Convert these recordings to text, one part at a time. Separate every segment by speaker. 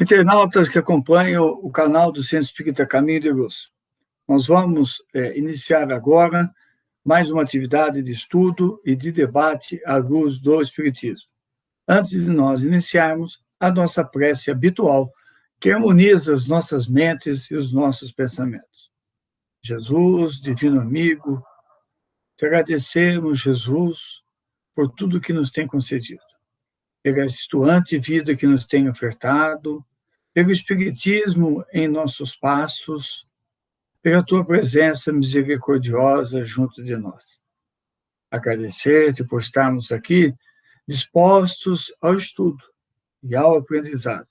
Speaker 1: Internautas que acompanham o canal do Centro Espírita Caminho de Luz. Nós vamos iniciar agora mais uma atividade de estudo e de debate à luz do Espiritismo. Antes de nós iniciarmos a nossa prece habitual, que harmoniza as nossas mentes e os nossos pensamentos. Jesus, divino amigo, te agradecemos, Jesus, por tudo que nos tem concedido, pela estuante vida que nos tem ofertado, pelo Espiritismo em nossos passos, pela tua presença misericordiosa junto de nós. Agradecer-te por estarmos aqui dispostos ao estudo e ao aprendizado.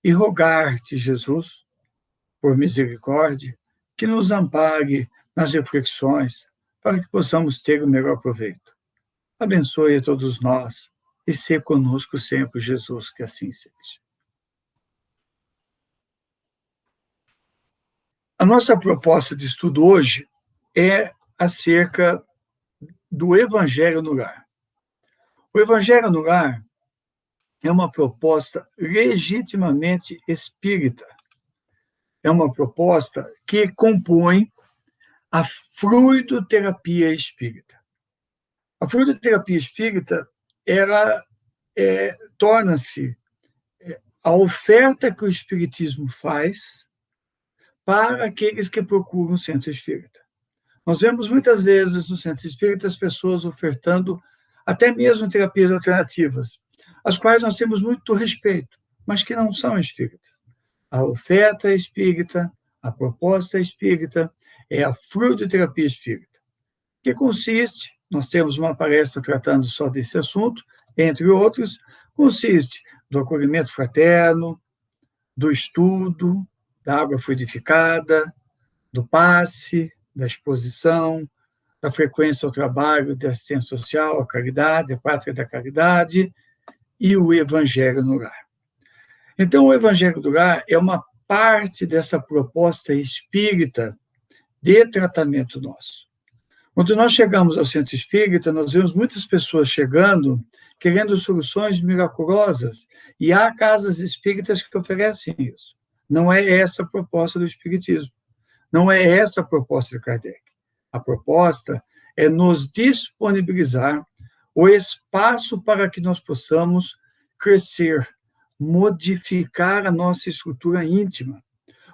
Speaker 1: E rogar-te, Jesus, por misericórdia, que nos ampare nas reflexões para que possamos ter o melhor proveito. Abençoe a todos nós e ser conosco sempre, Jesus, que assim seja. A nossa proposta de estudo hoje é acerca do Evangelho no Lar. O Evangelho no Lar é uma proposta legitimamente espírita. É uma proposta que compõe a fluidoterapia espírita. A fluidoterapia espírita, ela torna-se a oferta que o Espiritismo faz para aqueles que procuram o centro espírita. Nós vemos muitas vezes no centro espírita as pessoas ofertando até mesmo terapias alternativas, as quais nós temos muito respeito, mas que não são espíritas. A oferta espírita, a proposta espírita, é a fluidoterapia espírita, que consiste, nós temos uma palestra tratando só desse assunto, entre outros, consiste do acolhimento fraterno, do estudo, da água fluidificada, do passe, da exposição, da frequência ao trabalho, da assistência social, a caridade, a pátria da caridade e o Evangelho no Lar. Então, o Evangelho no Lar é uma parte dessa proposta espírita de tratamento nosso. Quando nós chegamos ao centro espírita, nós vemos muitas pessoas chegando querendo soluções miraculosas, e há casas espíritas que oferecem isso. Não é essa a proposta do Espiritismo. Não é essa a proposta de Kardec. A proposta é nos disponibilizar o espaço para que nós possamos crescer, modificar a nossa estrutura íntima.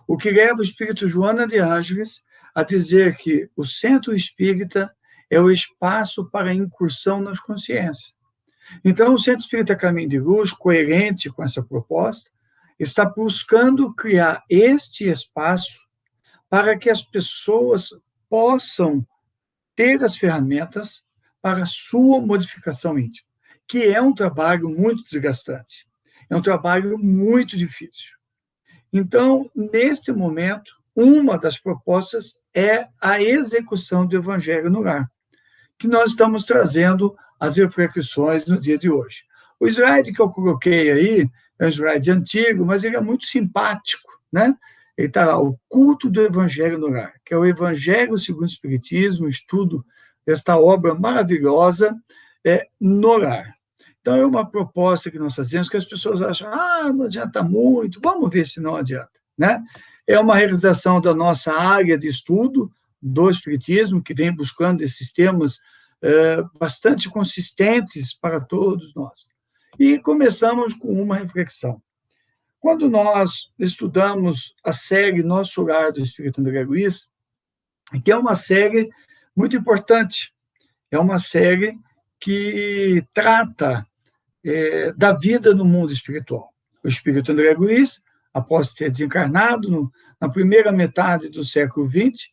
Speaker 1: O que leva o espírito Joana de Ângeles a dizer que o centro espírita é o espaço para a incursão nas consciências. Então, o Centro Espírita Caminho de Luz, coerente com essa proposta, está buscando criar este espaço para que as pessoas possam ter as ferramentas para a sua modificação íntima, que é um trabalho muito desgastante, é um trabalho muito difícil. Então, neste momento, uma das propostas é a execução do Evangelho no Lar, que nós estamos trazendo as reflexões no dia de hoje. O slide que eu coloquei aí é um slide antigo, mas ele é muito simpático, né? Ele está lá, o culto do Evangelho no Lar, que é o Evangelho segundo o Espiritismo, o estudo desta obra maravilhosa no lar. Então, é uma proposta que nós fazemos que as pessoas acham, não adianta muito, vamos ver se não adianta, né? É uma realização da nossa área de estudo do Espiritismo, que vem buscando esses temas bastante consistentes para todos nós. E começamos com uma reflexão. Quando nós estudamos a série Nosso Lar do Espírito André Luiz, que é uma série muito importante, é uma série que trata da vida no mundo espiritual. O Espírito André Luiz, após ter desencarnado na primeira metade do século XX,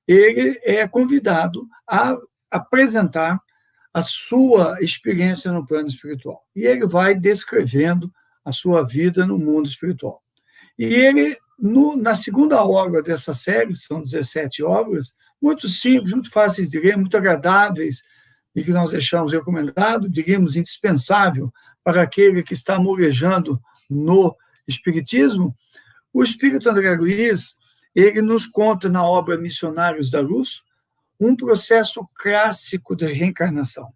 Speaker 1: ele é convidado a apresentar a sua experiência no plano espiritual. E ele vai descrevendo a sua vida no mundo espiritual. E ele, na segunda obra dessa série, são 17 obras, muito simples, muito fáceis de ler, muito agradáveis, e que nós deixamos recomendado, diríamos indispensável para aquele que está molejando no Espiritismo. O Espírito André Luiz, ele nos conta na obra Missionários da Luz, um processo clássico de reencarnação.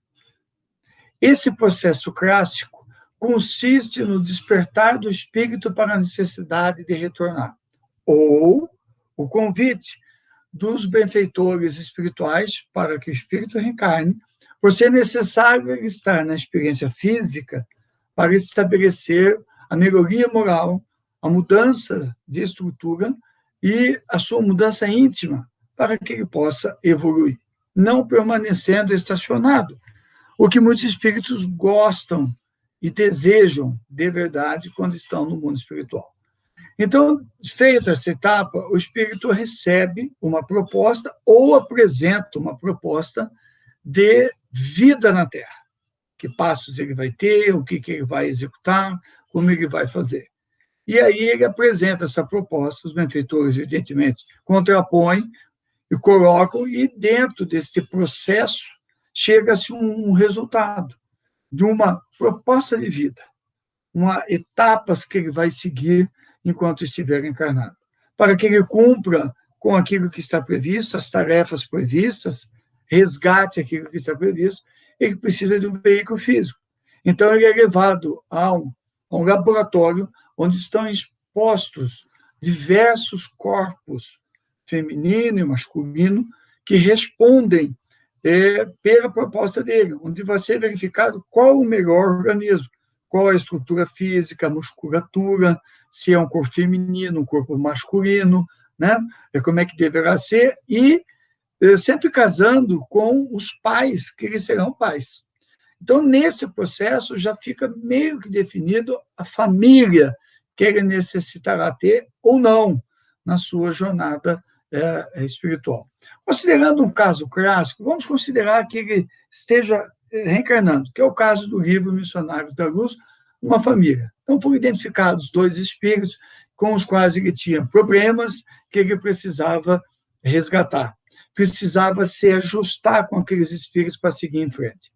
Speaker 1: Esse processo clássico consiste no despertar do espírito para a necessidade de retornar. Ou o convite dos benfeitores espirituais para que o espírito reencarne, por ser necessário ele estar na experiência física para estabelecer a melhoria moral, a mudança de estrutura e a sua mudança íntima para que ele possa evoluir, não permanecendo estacionado, o que muitos espíritos gostam e desejam de verdade quando estão no mundo espiritual. Então, feita essa etapa, o espírito recebe uma proposta ou apresenta uma proposta de vida na Terra. Que passos ele vai ter, o que ele vai executar, como ele vai fazer. E aí ele apresenta essa proposta, os benfeitores, evidentemente, contrapõem e colocam, e dentro desse processo chega-se um resultado de uma proposta de vida, etapas que ele vai seguir enquanto estiver encarnado, para que ele cumpra com aquilo que está previsto, as tarefas previstas, resgate aquilo que está previsto, ele precisa de um veículo físico. Então, ele é levado a um laboratório onde estão expostos diversos corpos, feminino e masculino, que respondem pela proposta dele, onde vai ser verificado qual o melhor organismo, qual a estrutura física, a musculatura, se é um corpo feminino, um corpo masculino, né? Como é que deverá ser, e sempre casando com os pais, que eles serão pais. Então, nesse processo, já fica meio que definido a família que ele necessitará ter ou não na sua jornada espiritual. Considerando um caso clássico, vamos considerar que ele esteja reencarnando, que é o caso do livro Missionários da Luz, uma família. Então, foram identificados 2 espíritos com os quais ele tinha problemas que ele precisava resgatar. Precisava se ajustar com aqueles espíritos para seguir em frente.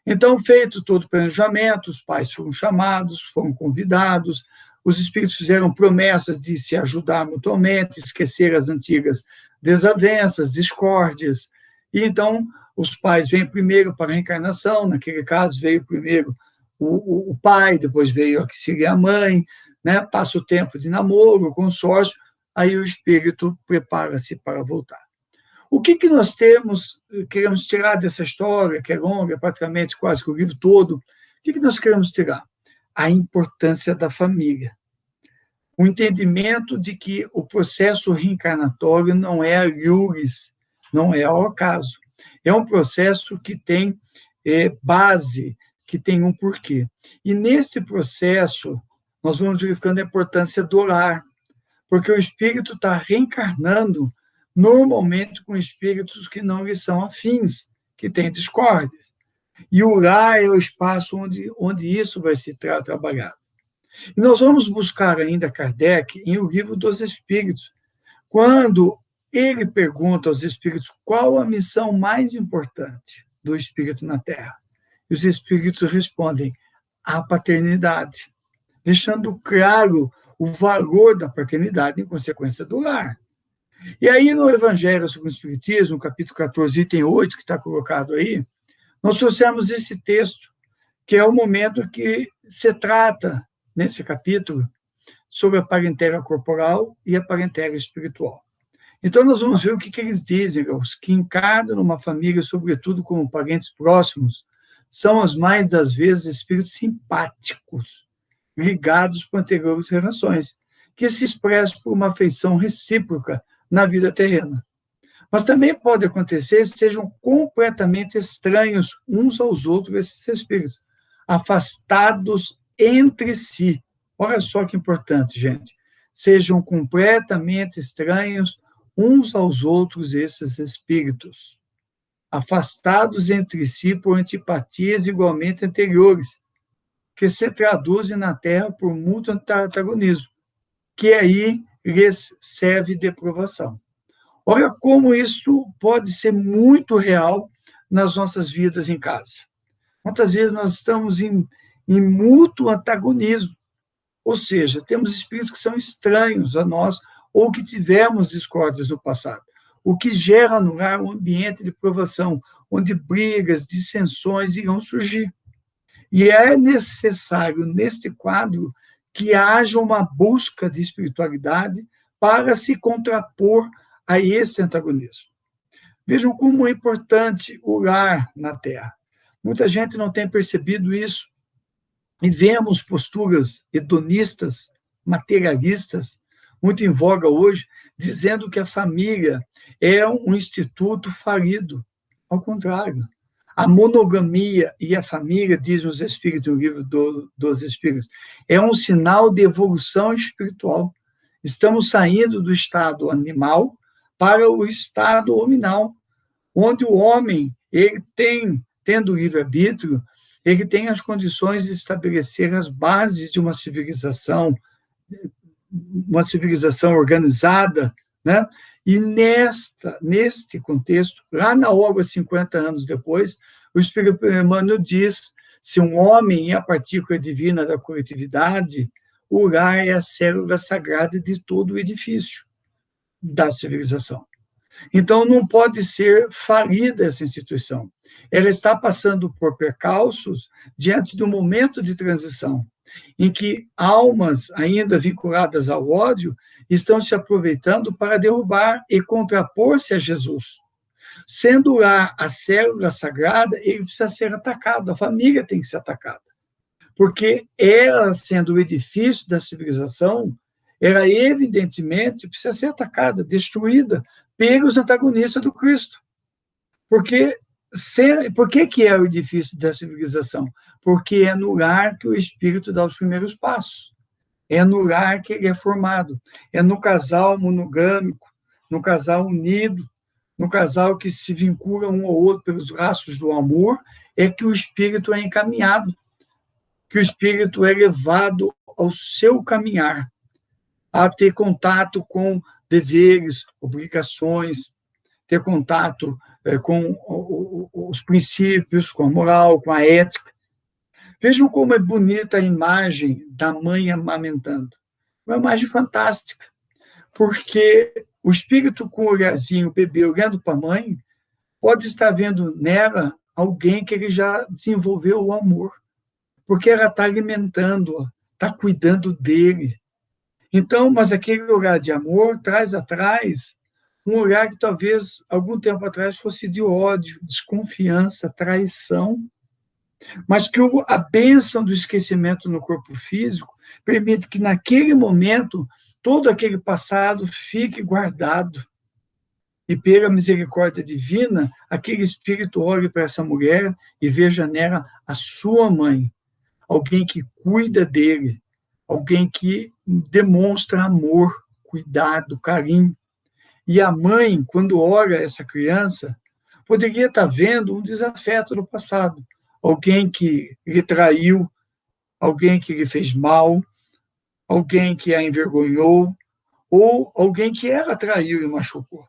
Speaker 1: Então, feito todo o planejamento, os pais foram chamados, foram convidados, os espíritos fizeram promessas de se ajudar mutuamente, esquecer as antigas desavenças, discórdias. E então, os pais vêm primeiro para a reencarnação, naquele caso veio primeiro o pai, depois veio a que seria a mãe, né? Passa o tempo de namoro, consórcio, aí o espírito prepara-se para voltar. O que nós queremos tirar dessa história, que é longa, praticamente quase que o livro todo, o que nós queremos tirar? A importância da família. O entendimento de que o processo reencarnatório não é a iuris, não é ao acaso. É um processo que tem base, que tem um porquê. E nesse processo, nós vamos verificando a importância do lar, porque o espírito está reencarnando normalmente com espíritos que não lhe são afins, que têm discórdias. E o lar é o espaço onde isso vai ser trabalhado. E nós vamos buscar ainda Kardec em O Livro dos Espíritos, quando ele pergunta aos espíritos qual a missão mais importante do espírito na Terra. E os espíritos respondem: a paternidade, deixando claro o valor da paternidade em consequência do lar. E aí, no Evangelho segundo o Espiritismo, no capítulo 14, item 8, que está colocado aí, nós trouxemos esse texto, que é o momento que se trata, nesse capítulo, sobre a parentela corporal e a parentela espiritual. Então, nós vamos ver o que eles dizem. Os que encarnam numa família, sobretudo como parentes próximos, são, as mais das vezes, espíritos simpáticos, ligados por anteriores relações, que se expressam por uma afeição recíproca na vida terrena. Mas também pode acontecer que sejam completamente estranhos uns aos outros esses espíritos, afastados entre si. Olha só que importante, gente. Sejam completamente estranhos uns aos outros esses espíritos, afastados entre si por antipatias igualmente anteriores, que se traduzem na Terra por mútuo antagonismo, que aí lhes serve de provação. Olha como isso pode ser muito real nas nossas vidas em casa. Quantas vezes nós estamos em mútuo antagonismo, ou seja, temos espíritos que são estranhos a nós ou que tivemos discórdias no passado, o que gera no lar um ambiente de provação, onde brigas, dissensões irão surgir. E é necessário, neste quadro, que haja uma busca de espiritualidade para se contrapor a esse antagonismo. Vejam como é importante o lar na Terra. Muita gente não tem percebido isso. E vemos posturas hedonistas, materialistas, muito em voga hoje, dizendo que a família é um instituto falido. Ao contrário, a monogamia e a família, dizem os Espíritos no livro dos Espíritos, é um sinal de evolução espiritual. Estamos saindo do estado animal para o estado hominal, onde o homem ele tendo livre-arbítrio, ele tem as condições de estabelecer as bases de uma civilização organizada, né? E neste contexto, lá na obra 50 anos depois, o Espírito Emmanuel diz: se um homem é a partícula divina da coletividade, o lar é a célula sagrada de todo o edifício da civilização. Então, não pode ser falida essa instituição. Ela está passando por percalços diante do momento de transição, em que almas ainda vinculadas ao ódio estão se aproveitando para derrubar e contrapor-se a Jesus. Sendo lá a célula sagrada, ele precisa ser atacado, a família tem que ser atacada. Porque ela, sendo o edifício da civilização, ela evidentemente precisa ser atacada, destruída pelos antagonistas do Cristo. Por que é o edifício da civilização? Porque é no lar que o espírito dá os primeiros passos. É no lar que ele é formado. É no casal monogâmico, no casal unido, no casal que se vincula um ao outro pelos laços do amor, é que o espírito é encaminhado, que o espírito é levado ao seu caminhar, a ter contato com deveres, obrigações, ter contato com os princípios, com a moral, com a ética. Vejam como é bonita a imagem da mãe amamentando. Uma imagem fantástica, porque o espírito com o olharzinho, o bebê olhando para a mãe, pode estar vendo nela alguém que ele já desenvolveu o amor, porque ela está alimentando-a, está cuidando dele. Então, mas aquele olhar de amor traz atrás um olhar que talvez algum tempo atrás fosse de ódio, desconfiança, traição, mas que a bênção do esquecimento no corpo físico permite que naquele momento todo aquele passado fique guardado. E pela misericórdia divina, aquele espírito olhe para essa mulher e veja nela a sua mãe, alguém que cuida dele, alguém que demonstra amor, cuidado, carinho. E a mãe, quando olha essa criança, poderia estar vendo um desafeto do passado. Alguém que lhe traiu, alguém que lhe fez mal, alguém que a envergonhou, ou alguém que ela traiu e machucou.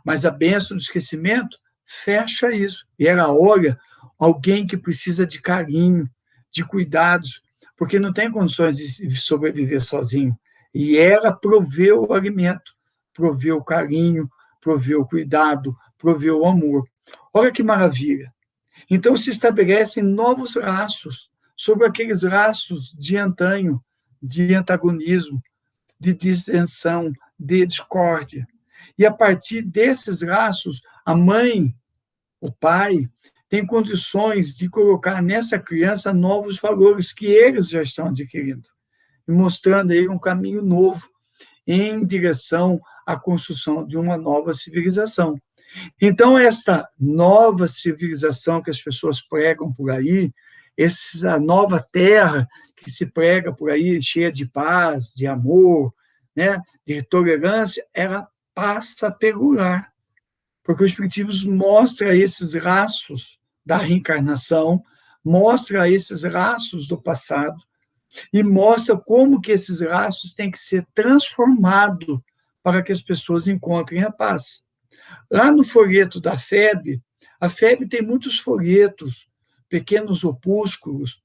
Speaker 1: Mas a bênção do esquecimento fecha isso. E ela olha alguém que precisa de carinho, de cuidados, porque não tem condições de sobreviver sozinho. E ela proveu o alimento, proveu o carinho, proveu o cuidado, proveu o amor. Olha que maravilha. Então se estabelecem novos laços sobre aqueles laços de antanho, de antagonismo, de dissensão, de discórdia. E a partir desses laços, a mãe, o pai, tem condições de colocar nessa criança novos valores que eles já estão adquirindo, e mostrando aí um caminho novo em direção à construção de uma nova civilização. Então, esta nova civilização que as pessoas pregam por aí, essa nova terra que se prega por aí, cheia de paz, de amor, né, de tolerância, ela passa pelo lar, porque o Espiritismo mostra esses laços da reencarnação, mostra esses laços do passado, e mostra como que esses laços têm que ser transformados para que as pessoas encontrem a paz. Lá no folheto da FEB, a FEB tem muitos folhetos, pequenos opúsculos,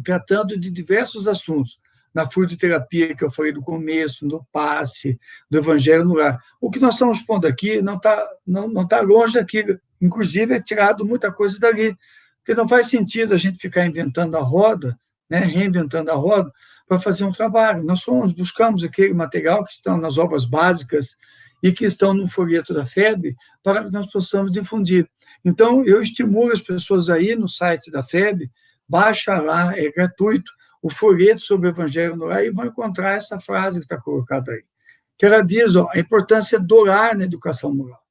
Speaker 1: tratando de diversos assuntos. Na fluidoterapia, que eu falei do começo, no passe, do Evangelho no Lar. O que nós estamos pondo aqui não tá longe daquilo. Inclusive, é tirado muita coisa dali. Porque não faz sentido a gente ficar inventando a roda, né, reinventando a roda, para fazer um trabalho. Nós buscamos aquele material que estão nas obras básicas e que estão no folheto da FEB para que nós possamos difundir. Então, eu estimulo as pessoas aí no site da FEB, baixa lá, é gratuito, o folheto sobre o Evangelho no Lar e vão encontrar essa frase que está colocada aí. Que ela diz, a importância do lar na educação moral.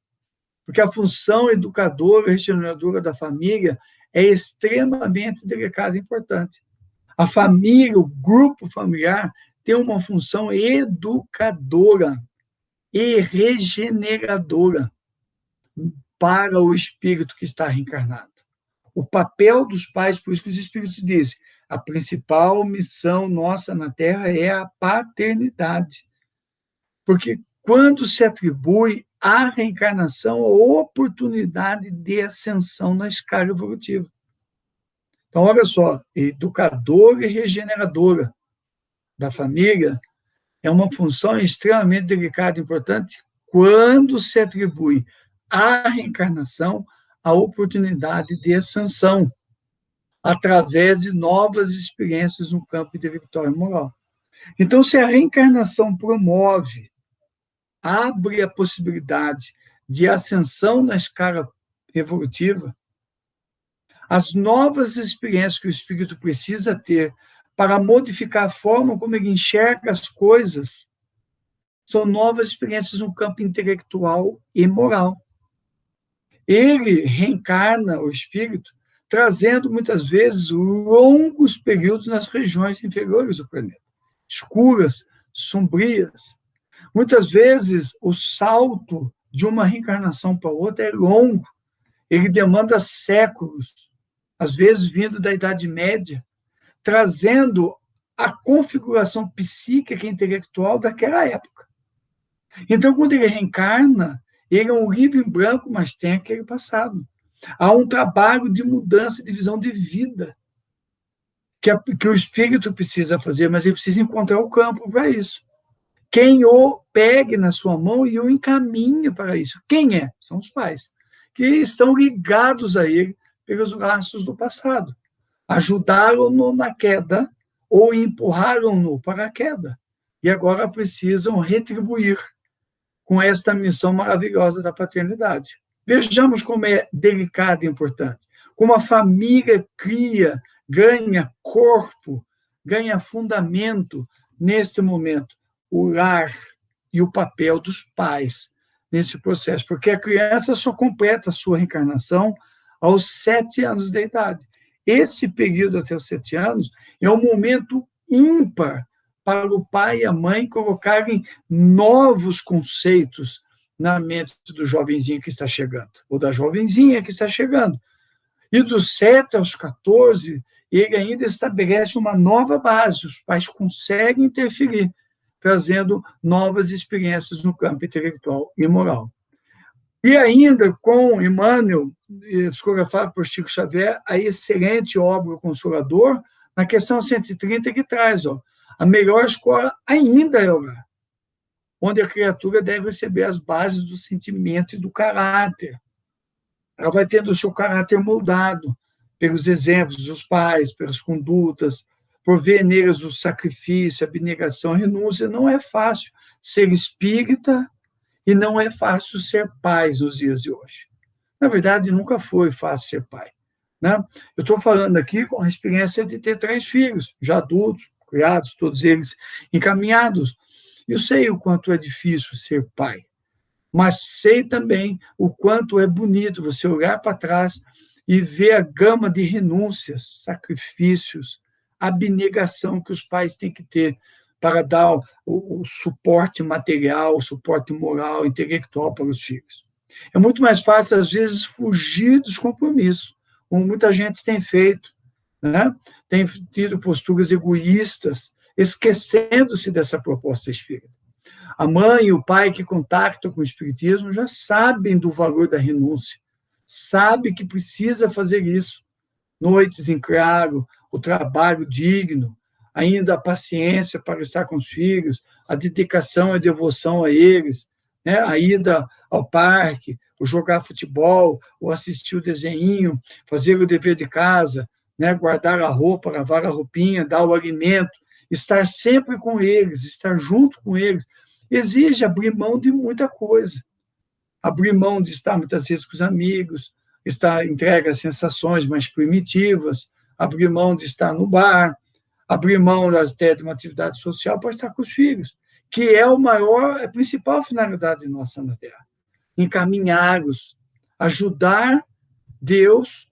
Speaker 1: Porque a função educadora, regeneradora da família é extremamente delicada e importante. A família, o grupo familiar, tem uma função educadora e regeneradora para o espírito que está reencarnado. O papel dos pais, por isso que os espíritos dizem, a principal missão nossa na Terra é a paternidade. Porque quando se atribui à reencarnação a oportunidade de ascensão na escala evolutiva. Então, olha só, educadora e regeneradora da família é uma função extremamente delicada e importante quando se atribui à reencarnação a oportunidade de ascensão através de novas experiências no campo intelectual e moral. Então, se a reencarnação promove, abre a possibilidade de ascensão na escala evolutiva, as novas experiências que o espírito precisa ter para modificar a forma como ele enxerga as coisas são novas experiências no campo intelectual e moral. Ele reencarna o espírito trazendo, muitas vezes, longos períodos nas regiões inferiores do planeta, escuras, sombrias. Muitas vezes, o salto de uma reencarnação para outra é longo, ele demanda séculos, às vezes vindo da Idade Média, trazendo a configuração psíquica e intelectual daquela época. Então, quando ele reencarna, ele é um livro em branco, mas tem aquele passado. Há um trabalho de mudança de visão de vida que o espírito precisa fazer, mas ele precisa encontrar o campo para isso. Quem o pegue na sua mão e o encaminha para isso. Quem é? São os pais, que estão ligados a ele pelos laços do passado. Ajudaram-no na queda ou empurraram-no para a queda. E agora precisam retribuir com esta missão maravilhosa da paternidade. Vejamos como é delicado e importante. Como a família cria, ganha corpo, ganha fundamento neste momento. O lar e o papel dos pais nesse processo. Porque a criança só completa a sua reencarnação aos 7 anos de idade. Esse período até os 7 anos é um momento ímpar para o pai e a mãe colocarem novos conceitos na mente do jovenzinho que está chegando, ou da jovenzinha que está chegando. E dos 7 aos 14, ele ainda estabelece uma nova base, os pais conseguem interferir, trazendo novas experiências no campo intelectual e moral. E ainda com Emmanuel, psicografado por Chico Xavier, a excelente obra O Consolador, na questão 130, que traz, a melhor escola ainda é o lar, onde a criatura deve receber as bases do sentimento e do caráter. Ela vai tendo o seu caráter moldado pelos exemplos dos pais, pelas condutas, por ver neles o sacrifício, a abnegação, a renúncia. Não é fácil ser espírita e não é fácil ser pai nos dias de hoje. Na verdade, nunca foi fácil ser pai. Né? Eu estou falando aqui com a experiência de ter 3 filhos, já adultos, criados, todos eles encaminhados. Eu sei o quanto é difícil ser pai, mas sei também o quanto é bonito você olhar para trás e ver a gama de renúncias, sacrifícios, abnegação que os pais têm que ter para dar o suporte material, o suporte moral, intelectual para os filhos. É muito mais fácil, às vezes, fugir dos compromissos, como muita gente tem feito, né? Tem tido posturas egoístas, esquecendo-se dessa proposta espírita. A mãe e o pai que contactam com o espiritismo já sabem do valor da renúncia, sabem que precisa fazer isso. Noites em claro, o trabalho digno, ainda a paciência para estar com os filhos, a dedicação e a devoção a eles, né? A ida ao parque, ou jogar futebol, ou assistir o desenho, fazer o dever de casa, né? Guardar a roupa, lavar a roupinha, dar o alimento, estar sempre com eles, estar junto com eles, exige abrir mão de muita coisa. Abrir mão de estar muitas vezes com os amigos, estar entregue às sensações mais primitivas, abrir mão de estar no bar, abrir mão até de uma atividade social para estar com os filhos, que é a principal finalidade de nossa na Terra. Encaminhá-los, ajudar Deus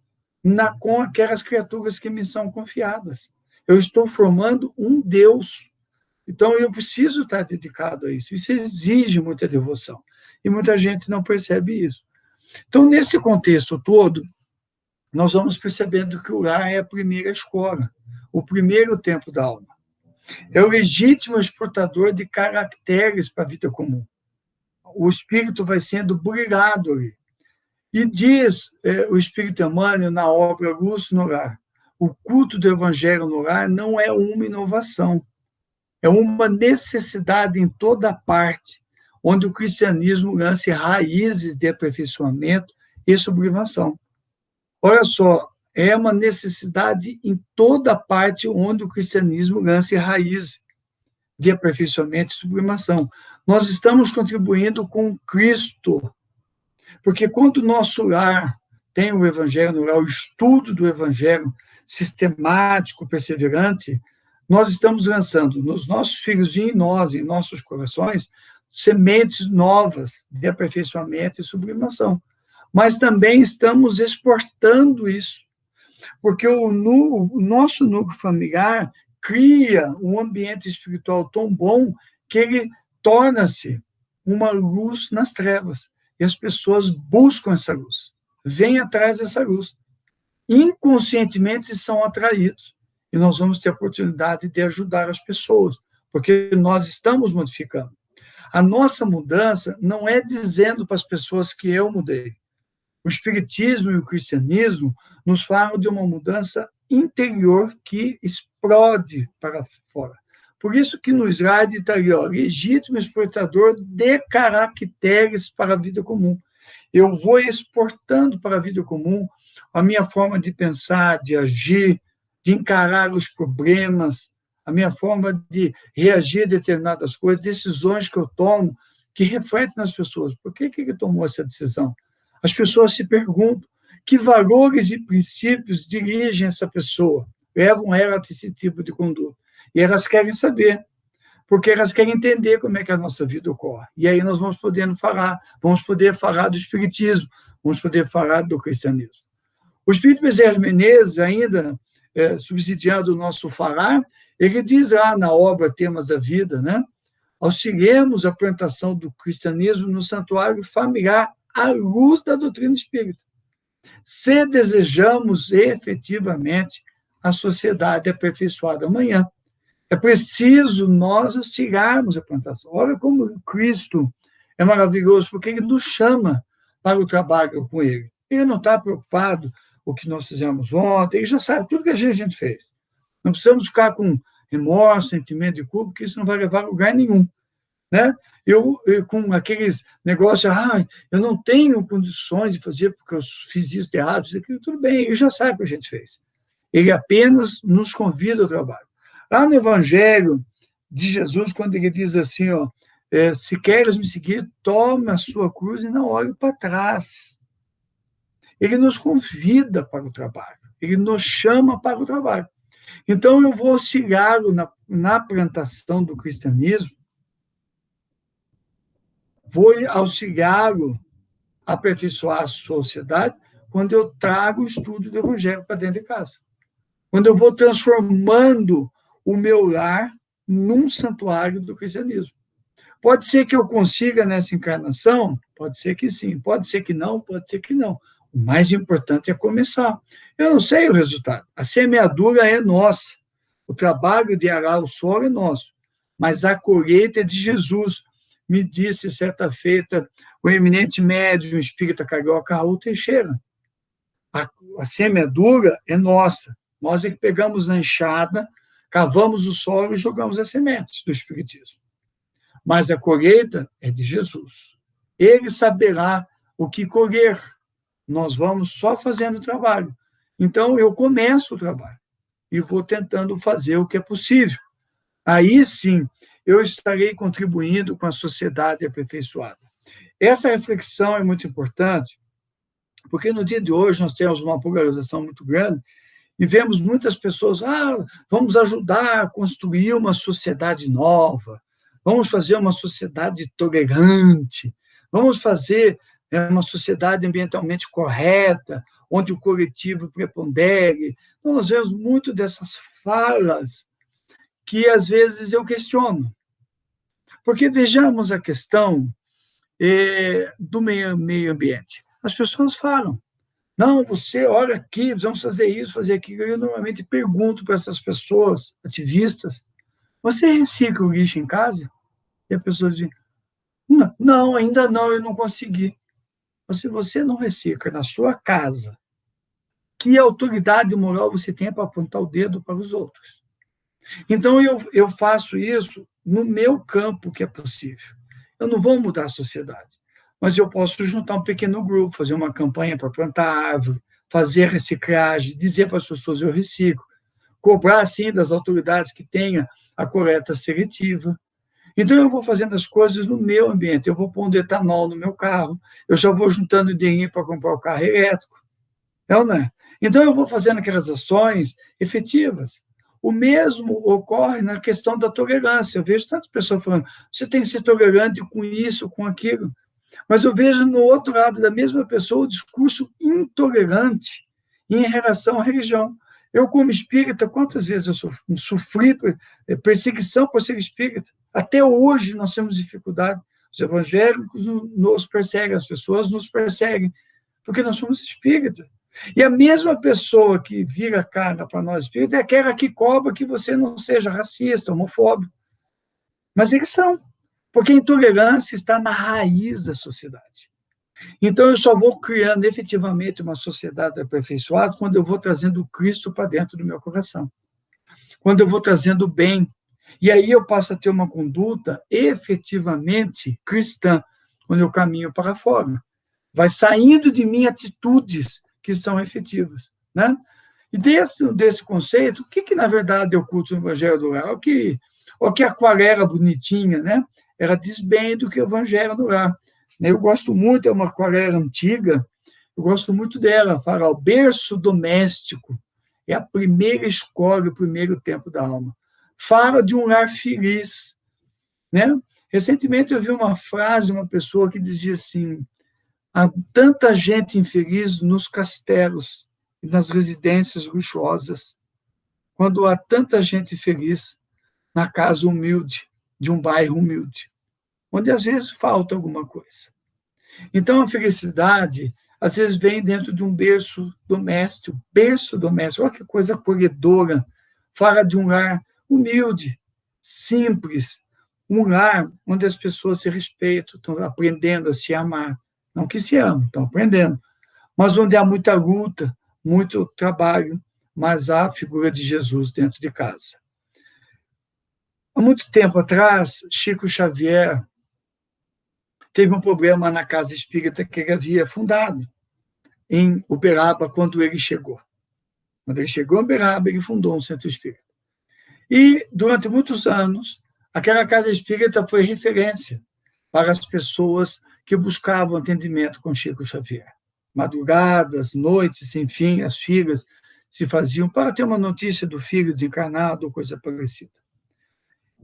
Speaker 1: com aquelas criaturas que me são confiadas. Eu estou formando um Deus. Então, eu preciso estar dedicado a isso. Isso exige muita devoção. E muita gente não percebe isso. Então, nesse contexto todo, nós vamos percebendo que o lar é a primeira escola, o primeiro templo da alma. É o legítimo exportador de caracteres para a vida comum. O espírito vai sendo brilhado ali. E diz o Espírito Emmanuel na obra Luz no Lar, o culto do Evangelho no lar não é uma inovação, é uma necessidade em toda parte, onde o cristianismo lance raízes de aperfeiçoamento e sublimação. Olha só, é uma necessidade em toda parte onde o cristianismo lance raízes de aperfeiçoamento e sublimação. Nós estamos contribuindo com Cristo, porque quando o nosso lar tem o Evangelho no lar, o estudo do Evangelho sistemático, perseverante, nós estamos lançando nos nossos filhos e em nós, em nossos corações, sementes novas de aperfeiçoamento e sublimação. Mas também estamos exportando isso, porque o nosso núcleo familiar cria um ambiente espiritual tão bom que ele torna-se uma luz nas trevas. E as pessoas buscam essa luz, vêm atrás dessa luz. Inconscientemente são atraídos. E nós vamos ter a oportunidade de ajudar as pessoas, porque nós estamos modificando. A nossa mudança não é dizendo para as pessoas que eu mudei. O Espiritismo e o Cristianismo nos falam de uma mudança interior que explode para fora. Por isso que no slide está ali, legítimo exportador de caracteres para a vida comum. Eu vou exportando para a vida comum a minha forma de pensar, de agir, de encarar os problemas, a minha forma de reagir a determinadas coisas, decisões que eu tomo, que refletem nas pessoas. Por que ele tomou essa decisão? As pessoas se perguntam que valores e princípios dirigem essa pessoa, levam ela a esse tipo de conduta. E elas querem saber, porque elas querem entender como é que a nossa vida ocorre. E aí nós vamos poder falar do Espiritismo, vamos poder falar do cristianismo. O Espírito Bezerra de Menezes, ainda subsidiando o nosso falar, ele diz lá na obra Temas da Vida, né? Auxiliemos a plantação do cristianismo no santuário familiar à luz da doutrina espírita. Se desejamos efetivamente a sociedade aperfeiçoada amanhã, é preciso nós auxiliarmos a plantação. Olha como Cristo é maravilhoso, porque ele nos chama para o trabalho com ele. Ele não está preocupado com o que nós fizemos ontem, ele já sabe tudo que a gente fez. Não precisamos ficar com remorso, sentimento de culpa, porque isso não vai levar a lugar nenhum. Né? Eu com aqueles negócios, eu não tenho condições de fazer porque eu fiz isso de errado, fiz aquilo, tudo bem, ele já sabe o que a gente fez. Ele apenas nos convida ao trabalho. Lá no Evangelho de Jesus, quando ele diz assim, se queres me seguir, tome a sua cruz e não olhe para trás. Ele nos convida para o trabalho, ele nos chama para o trabalho. Então, eu vou auxiliá-lo na plantação do cristianismo, vou auxiliá-lo a aperfeiçoar a sociedade quando eu trago o estudo do Evangelho para dentro de casa. Quando eu vou transformando o meu lar num santuário do cristianismo. Pode ser que eu consiga nessa encarnação? Pode ser que sim. Pode ser que não? Pode ser que não. O mais importante é começar. Eu não sei o resultado. A semeadura é nossa. O trabalho de arar o solo é nosso. Mas a colheita é de Jesus. Me disse, certa feita, o eminente médium espírita carioca Raul Teixeira. A semeadura é nossa. Nós é que pegamos a enxada, cavamos o solo e jogamos as sementes do Espiritismo. Mas a colheita é de Jesus. Ele saberá o que colher. Nós vamos só fazendo o trabalho. Então, eu começo o trabalho e vou tentando fazer o que é possível. Aí sim, eu estarei contribuindo com a sociedade aperfeiçoada. Essa reflexão é muito importante, porque no dia de hoje nós temos uma polarização muito grande e vemos muitas pessoas, vamos ajudar a construir uma sociedade nova, vamos fazer uma sociedade tolerante, vamos fazer uma sociedade ambientalmente correta, onde o coletivo prepondere. Então, nós vemos muito dessas falas que, às vezes, eu questiono. Porque vejamos a questão do meio ambiente. As pessoas falam, não, você, olha aqui, vamos fazer isso, fazer aquilo. Eu normalmente pergunto para essas pessoas, ativistas, você recicla o lixo em casa? E a pessoa diz, não, ainda não, eu não consegui. Mas se você não recicla na sua casa, que autoridade moral você tem para apontar o dedo para os outros? Então, eu faço isso no meu campo, que é possível. Eu não vou mudar a sociedade, mas eu posso juntar um pequeno grupo, fazer uma campanha para plantar árvore, fazer reciclagem, dizer para as pessoas eu reciclo, cobrar, sim, das autoridades que tenha a coleta seletiva. Então, eu vou fazendo as coisas no meu ambiente. Eu vou pondo etanol no meu carro, eu já vou juntando dinheiro para comprar o carro elétrico. Não é? Então, eu vou fazendo aquelas ações efetivas. O mesmo ocorre na questão da tolerância. Eu vejo tantas pessoas falando, você tem que ser tolerante com isso, com aquilo. Mas eu vejo no outro lado da mesma pessoa o discurso intolerante em relação à religião. Eu, como espírita, quantas vezes eu sofri perseguição por ser espírita? Até hoje nós temos dificuldade. Os evangélicos nos perseguem, as pessoas nos perseguem, porque nós somos espíritas. E a mesma pessoa que vira a cara para nós espíritas é aquela que cobra que você não seja racista, homofóbico. Mas eles são, porque a intolerância está na raiz da sociedade. Então, eu só vou criando efetivamente uma sociedade aperfeiçoada quando eu vou trazendo o Cristo para dentro do meu coração. Quando eu vou trazendo o bem. E aí eu passo a ter uma conduta efetivamente cristã, quando eu caminho para fora. Vai saindo de mim atitudes que são efetivas. Né? E desse conceito, o que na verdade é o culto do Evangelho do Lar? O que aquarela bonitinha, né? Ela diz bem do que o Evangelho do Lar. Eu gosto muito, é uma aquarela antiga, eu gosto muito dela, fala, o berço doméstico é a primeira escola, o primeiro tempo da alma. Fala de um lar feliz. Né? Recentemente eu vi uma frase de uma pessoa que dizia assim, há tanta gente infeliz nos castelos e nas residências luxuosas, quando há tanta gente feliz na casa humilde, de um bairro humilde, onde às vezes falta alguma coisa. Então, a felicidade, às vezes, vem dentro de um berço doméstico. Olha que coisa acolhedora. Fala de um lar humilde, simples, um lar onde as pessoas se respeitam, estão aprendendo a se amar. Não que se amam, estão aprendendo. Mas onde há muita luta, muito trabalho, mas há a figura de Jesus dentro de casa. Há muito tempo atrás, Chico Xavier teve um problema na casa espírita que ele havia fundado, em Uberaba, quando ele chegou. Quando ele chegou em Uberaba, ele fundou um centro espírita. E, durante muitos anos, aquela casa espírita foi referência para as pessoas que buscavam atendimento com Chico Xavier. Madrugadas, noites, enfim, as filhas se faziam para ter uma notícia do filho desencarnado ou coisa parecida.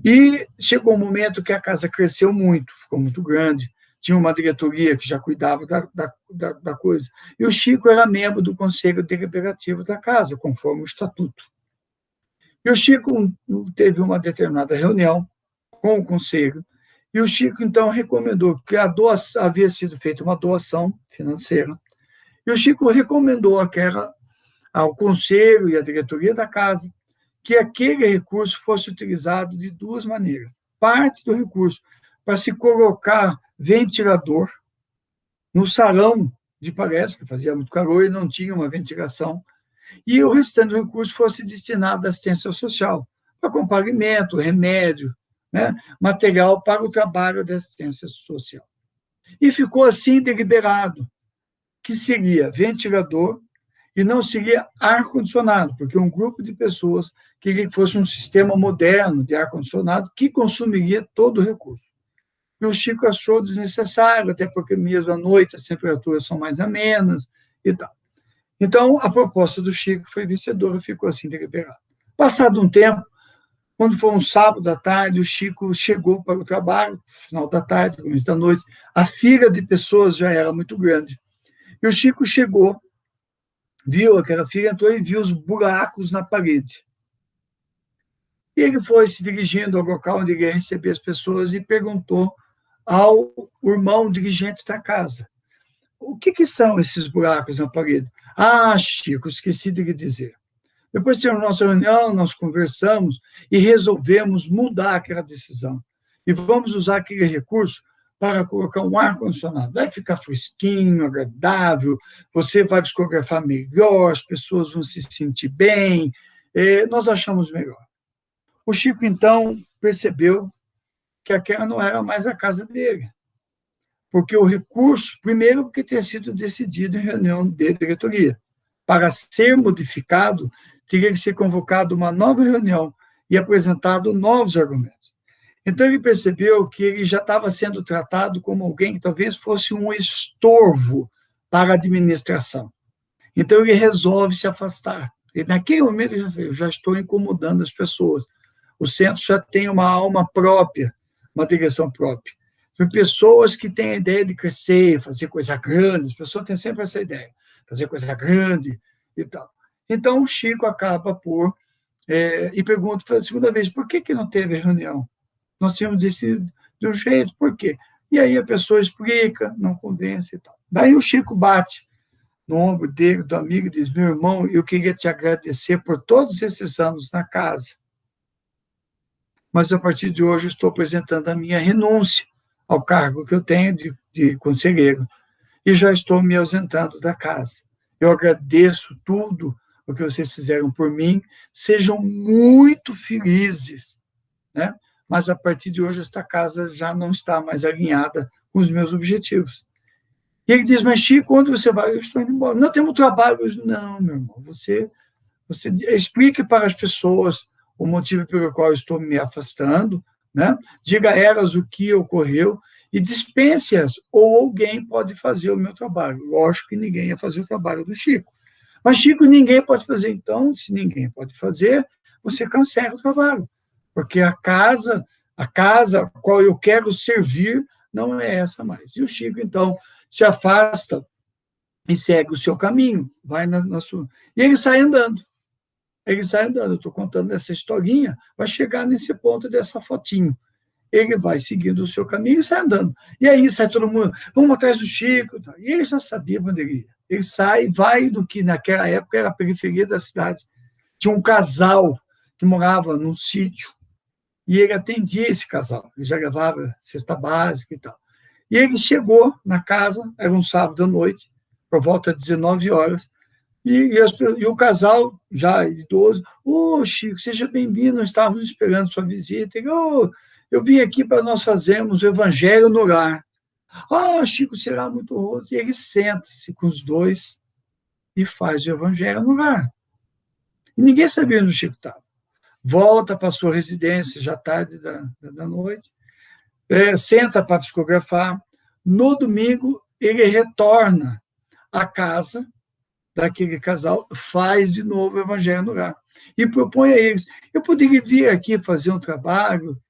Speaker 1: E chegou um momento que a casa cresceu muito, ficou muito grande, tinha uma diretoria que já cuidava da coisa. E o Chico era membro do Conselho Deliberativo da casa, conforme o estatuto. E o Chico teve uma determinada reunião com o Conselho, e o Chico, então, recomendou que havia sido feita uma doação financeira, e o Chico recomendou ao Conselho e à diretoria da casa que aquele recurso fosse utilizado de duas maneiras. Parte do recurso para se colocar ventilador no salão de palestra, que fazia muito calor e não tinha uma ventilação, e o restante do recurso fosse destinado à assistência social, para comprar alimento, remédio, né, material para o trabalho da assistência social. E ficou assim deliberado, que seria ventilador e não seria ar-condicionado, porque um grupo de pessoas queria que fosse um sistema moderno de ar-condicionado que consumiria todo o recurso. E o Chico achou desnecessário, até porque mesmo à noite as temperaturas são mais amenas e tal. Então, a proposta do Chico foi vencedora, ficou assim deliberado. Passado um tempo, quando foi um sábado à tarde, o Chico chegou para o trabalho, final da tarde, começo da noite, a fila de pessoas já era muito grande. E o Chico chegou, viu aquela fila, entrou e viu os buracos na parede. E ele foi se dirigindo ao local onde ele ia receber as pessoas e perguntou ao irmão dirigente da casa: o que são esses buracos na parede? Ah, Chico, esqueci de lhe dizer. Depois de nossa reunião, nós conversamos e resolvemos mudar aquela decisão. E vamos usar aquele recurso para colocar um ar-condicionado. Vai ficar fresquinho, agradável, você vai psicografar melhor, as pessoas vão se sentir bem. Nós achamos melhor. O Chico, então, percebeu que aquela não era mais a casa dele. Porque o recurso, primeiro, porque tinha sido decidido em reunião de diretoria. Para ser modificado, teria que ser convocado uma nova reunião e apresentado novos argumentos. Então, ele percebeu que ele já estava sendo tratado como alguém que talvez fosse um estorvo para a administração. Então, ele resolve se afastar. E, naquele momento, ele já fez: eu já estou incomodando as pessoas. O centro já tem uma alma própria, uma direção própria. Por pessoas que têm a ideia de crescer, fazer coisa grande, as pessoas têm sempre essa ideia, fazer coisa grande e tal. Então, o Chico acaba por... e pergunta pela segunda vez: por que não teve reunião? Nós tínhamos decidido de um jeito, por quê? E aí a pessoa explica, não convence e tal. Daí o Chico bate no ombro dele, do amigo, e diz: meu irmão, eu queria te agradecer por todos esses anos na casa, mas a partir de hoje estou apresentando a minha renúncia ao cargo que eu tenho de conselheiro e já estou me ausentando da casa. Eu agradeço tudo o que vocês fizeram por mim, sejam muito felizes, né? Mas a partir de hoje esta casa já não está mais alinhada com os meus objetivos. E ele diz: mas Chico, onde você vai? Eu estou indo embora. Não temos trabalho. Eu digo: não, meu irmão, você explique para as pessoas o motivo pelo qual eu estou me afastando, né? Diga a elas o que ocorreu e dispense-as, ou alguém pode fazer o meu trabalho. Lógico que ninguém ia fazer o trabalho do Chico. Mas, Chico, ninguém pode fazer. Então, se ninguém pode fazer, você cancela o trabalho, porque a casa a qual eu quero servir não é essa mais. E o Chico, então, se afasta e segue o seu caminho, vai na sua... E ele sai andando. Eu estou contando essa historinha, vai chegar nesse ponto dessa fotinho. Ele vai seguindo o seu caminho e sai andando. E aí sai todo mundo: vamos atrás do Chico. E ele já sabia onde ele ia. Ele sai, vai no que naquela época era a periferia da cidade. Tinha um casal que morava num sítio e ele atendia esse casal. Ele já levava cesta básica e tal. E ele chegou na casa, era um sábado à noite, por volta de 19 horas, e o casal, já idoso: ô, Chico, seja bem-vindo, nós estávamos esperando sua visita. Ele: eu vim aqui para nós fazermos o evangelho no lar. Ah, Chico, será muito honroso. E ele senta-se com os dois e faz o evangelho no lar. E ninguém sabia onde o Chico estava. Volta para a sua residência, já tarde da noite, senta para psicografar. No domingo, ele retorna à casa daquele casal, faz de novo o evangelho no lar. E propõe a eles: eu poderia vir aqui fazer um trabalho?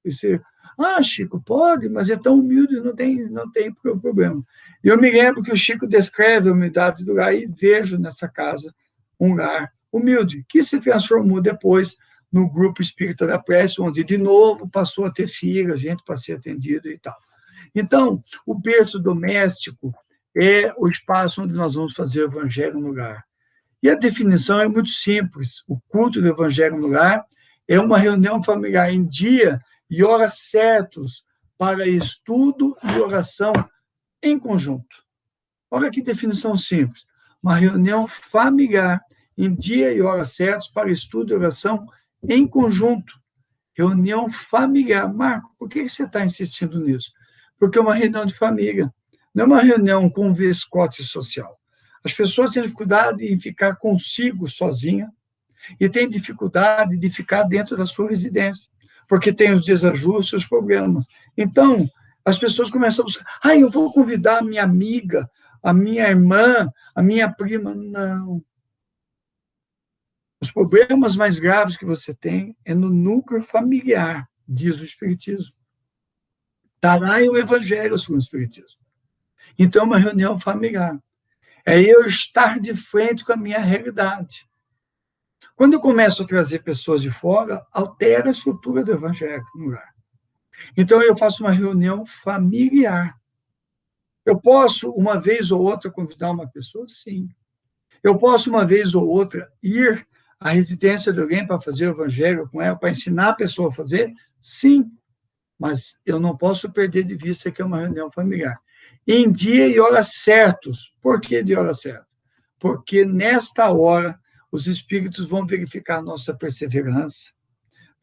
Speaker 1: Ah, Chico, pode, mas é tão humilde, não tem problema. Eu me lembro que o Chico descreve a humildade do lar e vejo nessa casa um lar humilde, que se transformou depois no grupo espírita da prece, onde de novo passou a ter fila, gente para ser atendido e tal. Então, o berço doméstico é o espaço onde nós vamos fazer o evangelho no lar. E a definição é muito simples: o culto do evangelho no lar é uma reunião familiar em dia e horas certos para estudo e oração em conjunto. Olha que definição simples: uma reunião familiar em dia e horas certos para estudo e oração em conjunto. Reunião familiar. Marco, por que você está insistindo nisso? Porque é uma reunião de família. Não é uma reunião com um vescote social. As pessoas têm dificuldade em ficar consigo sozinha e têm dificuldade de ficar dentro da sua residência, porque tem os desajustes, os problemas. Então, as pessoas começam a buscar, eu vou convidar a minha amiga, a minha irmã, a minha prima. Não. Os problemas mais graves que você tem é no núcleo familiar, diz o Espiritismo. Está lá em o Evangelho segundo o Espiritismo. Então, é uma reunião familiar. É eu estar de frente com a minha realidade. Quando eu começo a trazer pessoas de fora, altera a estrutura do Evangelho no lar. Então, eu faço uma reunião familiar. Eu posso, uma vez ou outra, convidar uma pessoa? Sim. Eu posso, uma vez ou outra, ir à residência de alguém para fazer o Evangelho com ela, para ensinar a pessoa a fazer? Sim. Mas eu não posso perder de vista que é uma reunião familiar. Em dia e hora certos. Por que de hora certa? Porque nesta hora os espíritos vão verificar a nossa perseverança,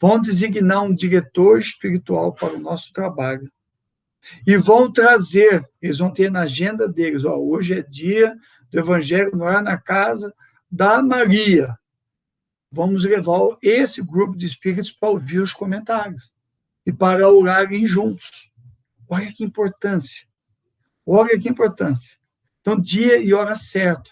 Speaker 1: vão designar um diretor espiritual para o nosso trabalho e vão trazer, eles vão ter na agenda deles, hoje é dia do Evangelho no lar na casa da Maria. Vamos levar esse grupo de espíritos para ouvir os comentários e para orarem juntos. Olha que importância. Olha que importância. Então, dia e hora certo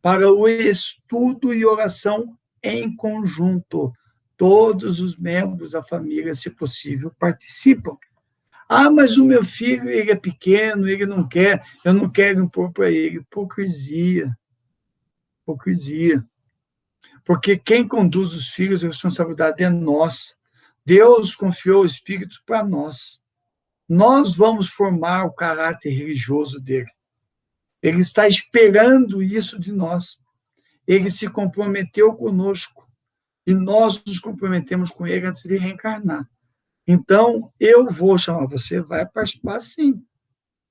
Speaker 1: para o estudo e oração em conjunto. Todos os membros da família, se possível, participam. Mas o meu filho, ele é pequeno, ele não quer, eu não quero impor para ele. Hipocrisia. Hipocrisia. Porque quem conduz os filhos, a responsabilidade é nossa. Deus confiou o Espírito para nós. Nós vamos formar o caráter religioso dele. Ele está esperando isso de nós. Ele se comprometeu conosco. E nós nos comprometemos com ele antes de reencarnar. Então, eu vou chamar você, vai participar sim.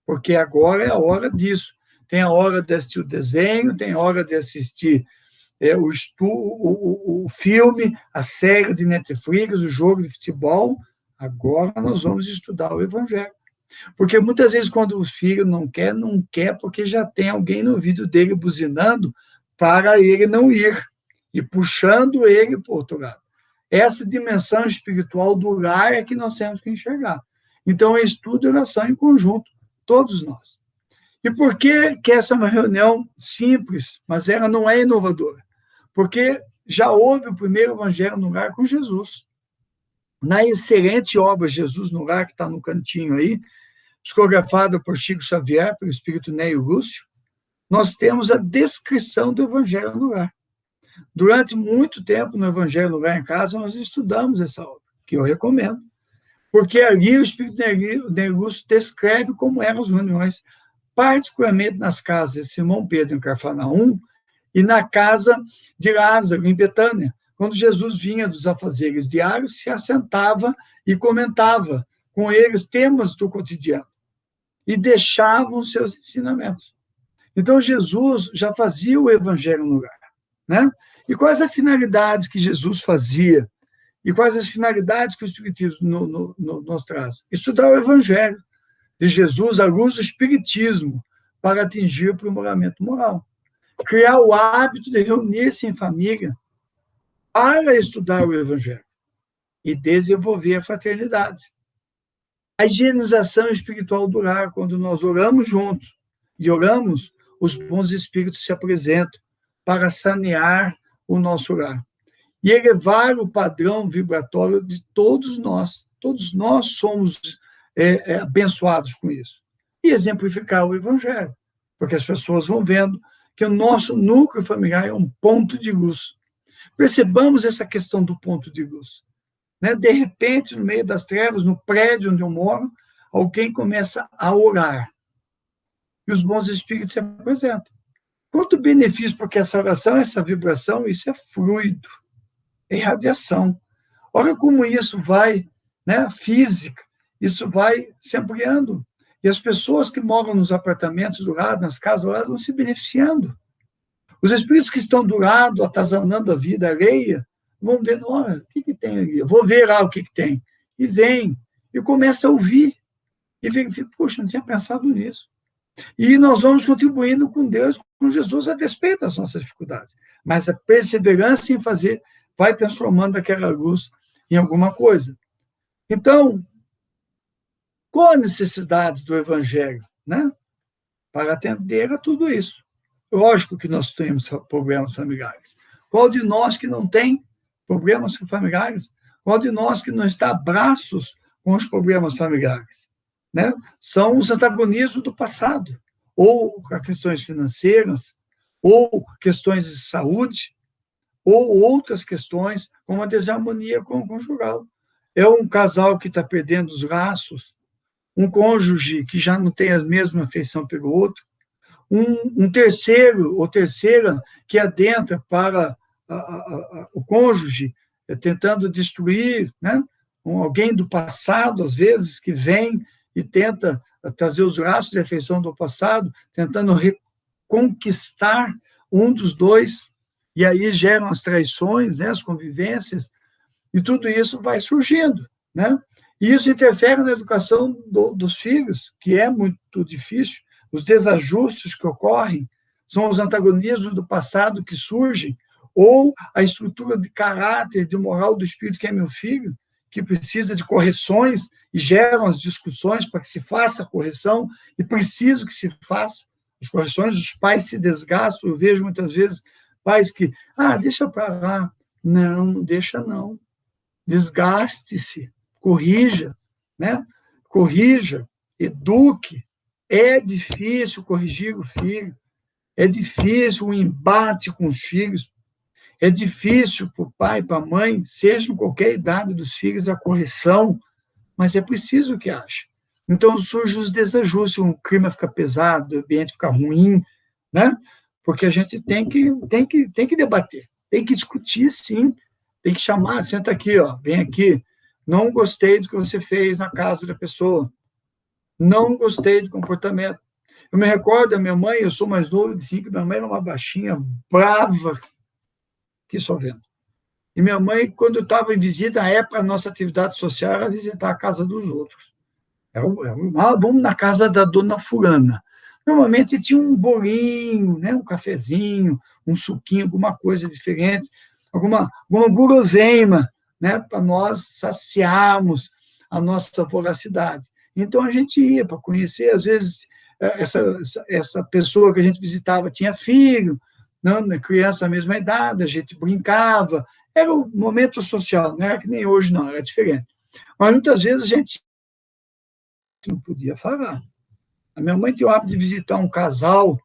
Speaker 1: Porque agora é a hora disso. Tem a hora de assistir o desenho, tem a hora de assistir o filme, a série de Netflix, o jogo de futebol. Agora nós vamos estudar o Evangelho. Porque muitas vezes, quando o filho não quer porque já tem alguém no ouvido dele buzinando para ele não ir e puxando ele para o outro lado. Essa dimensão espiritual do lar é que nós temos que enxergar. Então, é estudo e oração em conjunto, todos nós. E por que essa é uma reunião simples, mas ela não é inovadora? Porque já houve o primeiro Evangelho no lar com Jesus. Na excelente obra Jesus no lar, que está no cantinho aí, psicografada por Chico Xavier, pelo espírito Neio Lúcio, nós temos a descrição do Evangelho no lar. Durante muito tempo, no Evangelho no lar em casa, nós estudamos essa obra, que eu recomendo, porque ali o espírito Neio Lúcio descreve como eram as reuniões, particularmente nas casas de Simão Pedro, em Cafarnaum, e na casa de Lázaro, em Betânia, quando Jesus vinha dos afazeres diários, se assentava e comentava com eles temas do cotidiano e deixavam seus ensinamentos. Então, Jesus já fazia o Evangelho no lar, né? E quais as finalidades que Jesus fazia? E quais as finalidades que o Espiritismo nos traz? Estudar o Evangelho de Jesus à luz do Espiritismo para atingir o aprimoramento moral. Criar o hábito de reunir-se em família para estudar o Evangelho e desenvolver a fraternidade. A higienização espiritual do lar, quando nós oramos juntos e oramos, os bons espíritos se apresentam para sanear o nosso lar e elevar o padrão vibratório de todos nós. Todos nós somos abençoados com isso. E exemplificar o Evangelho, porque as pessoas vão vendo que o nosso núcleo familiar é um ponto de luz. Percebamos essa questão do ponto de luz. Né? De repente, no meio das trevas, no prédio onde eu moro, alguém começa a orar. E os bons espíritos se apresentam. Quanto benefício, porque essa oração, essa vibração, isso é fluido, é radiação. Olha como isso vai, né, física, isso vai se ampliando. E as pessoas que moram nos apartamentos do lado, nas casas do lado, vão se beneficiando. Os espíritos que estão do lado, atazanando a vida alheia, vão vendo, olha, o que tem ali? Eu vou ver lá o que tem. E vem, e começa a ouvir. E verifica, poxa, não tinha pensado nisso. E nós vamos contribuindo com Deus, com Jesus, a despeito das nossas dificuldades. Mas a perseverança em fazer vai transformando aquela luz em alguma coisa. Então, qual a necessidade do Evangelho, né? Para atender a tudo isso. Lógico que nós temos problemas familiares. Qual de nós que não tem problemas familiares? Qual de nós que não está a braços com os problemas familiares? Né? São os antagonismos do passado, ou questões financeiras, ou questões de saúde, ou outras questões, como a desarmonia conjugal. É um casal que está perdendo os laços, um cônjuge que já não tem a mesma afeição pelo outro, um terceiro ou terceira que adentra para o cônjuge, tentando destruir, né? Alguém do passado, às vezes, que vem e tenta trazer os laços de afeição do passado, tentando reconquistar um dos dois, e aí geram as traições, né? As convivências, e tudo isso vai surgindo, né? E isso interfere na educação dos filhos, que é muito difícil. Os desajustes que ocorrem são os antagonismos do passado que surgem, ou a estrutura de caráter, de moral do espírito que é meu filho, que precisa de correções e geram as discussões para que se faça a correção, e preciso que se faça as correções. Os pais se desgastam, eu vejo muitas vezes pais que, deixa para lá. Não, deixa não. Desgaste-se, corrija, né? Corrija, eduque. É difícil corrigir o filho, é difícil o embate com os filhos, é difícil para o pai, para a mãe, seja em qualquer idade dos filhos, a correção, mas é preciso que haja. Então surgem os desajustes, o clima fica pesado, o ambiente fica ruim, né? Porque a gente tem que debater, tem que discutir, sim, tem que chamar, senta aqui, ó, vem aqui, não gostei do que você fez na casa da pessoa, não gostei do comportamento. Eu me recordo da minha mãe, eu sou mais novo de 5, minha mãe era uma baixinha, brava, que só vendo. E minha mãe, quando eu estava em visita, na época, a nossa atividade social era visitar a casa dos outros. Vamos na casa da dona fulana. Normalmente tinha um bolinho, né, um cafezinho, um suquinho, alguma coisa diferente, alguma guloseima, né, para nós saciarmos a nossa voracidade. Então, a gente ia para conhecer, às vezes, essa pessoa que a gente visitava tinha filho, não, criança da mesma idade, a gente brincava, era o momento social, não era que nem hoje, não, era diferente. Mas, muitas vezes, a gente não podia falar. A minha mãe tinha o hábito de visitar um casal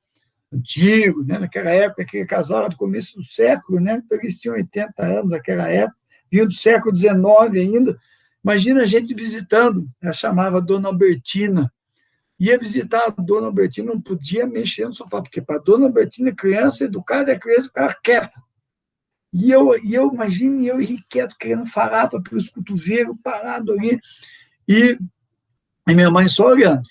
Speaker 1: antigo, né? Naquela época, aquele casal era do começo do século, né? Eles tinham 80 anos naquela época, vinham do século XIX ainda. Imagina a gente visitando, ela chamava Dona Albertina, ia visitar a Dona Albertina, não podia mexer no sofá, porque para a Dona Albertina, criança educada, a criança ficava quieta. E eu imagino, eu irrequieto, querendo falar pelos cotovelos, parado ali, e minha mãe só olhando.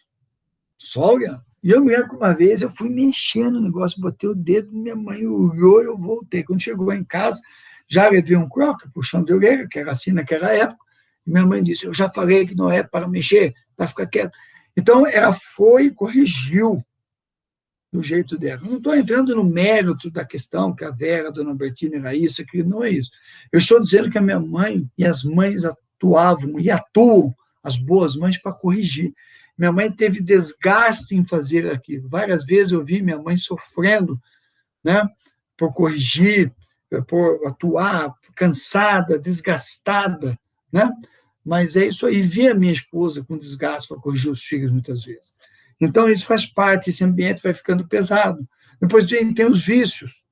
Speaker 1: E eu me lembro que uma vez eu fui mexendo no negócio, botei o dedo, minha mãe olhou, eu voltei. Quando chegou em casa, já levei um croque, puxão de orelha, que era assim naquela época, e minha mãe disse, eu já falei que não é para mexer, para ficar quieto. Então, ela foi e corrigiu do jeito dela. Eu não estou entrando no mérito da questão, que a Vera, a Dona Bertina era isso, aquilo, não é isso. Eu estou dizendo que a minha mãe e as mães atuavam e atuam, as boas mães, para corrigir. Minha mãe teve desgaste em fazer aquilo. Várias vezes eu vi minha mãe sofrendo, né, por corrigir, por atuar, cansada, desgastada, né? Mas é isso aí. Vi a minha esposa com desgaste para corrigir os filhos muitas vezes. Então, isso faz parte, esse ambiente vai ficando pesado. Depois tem os vícios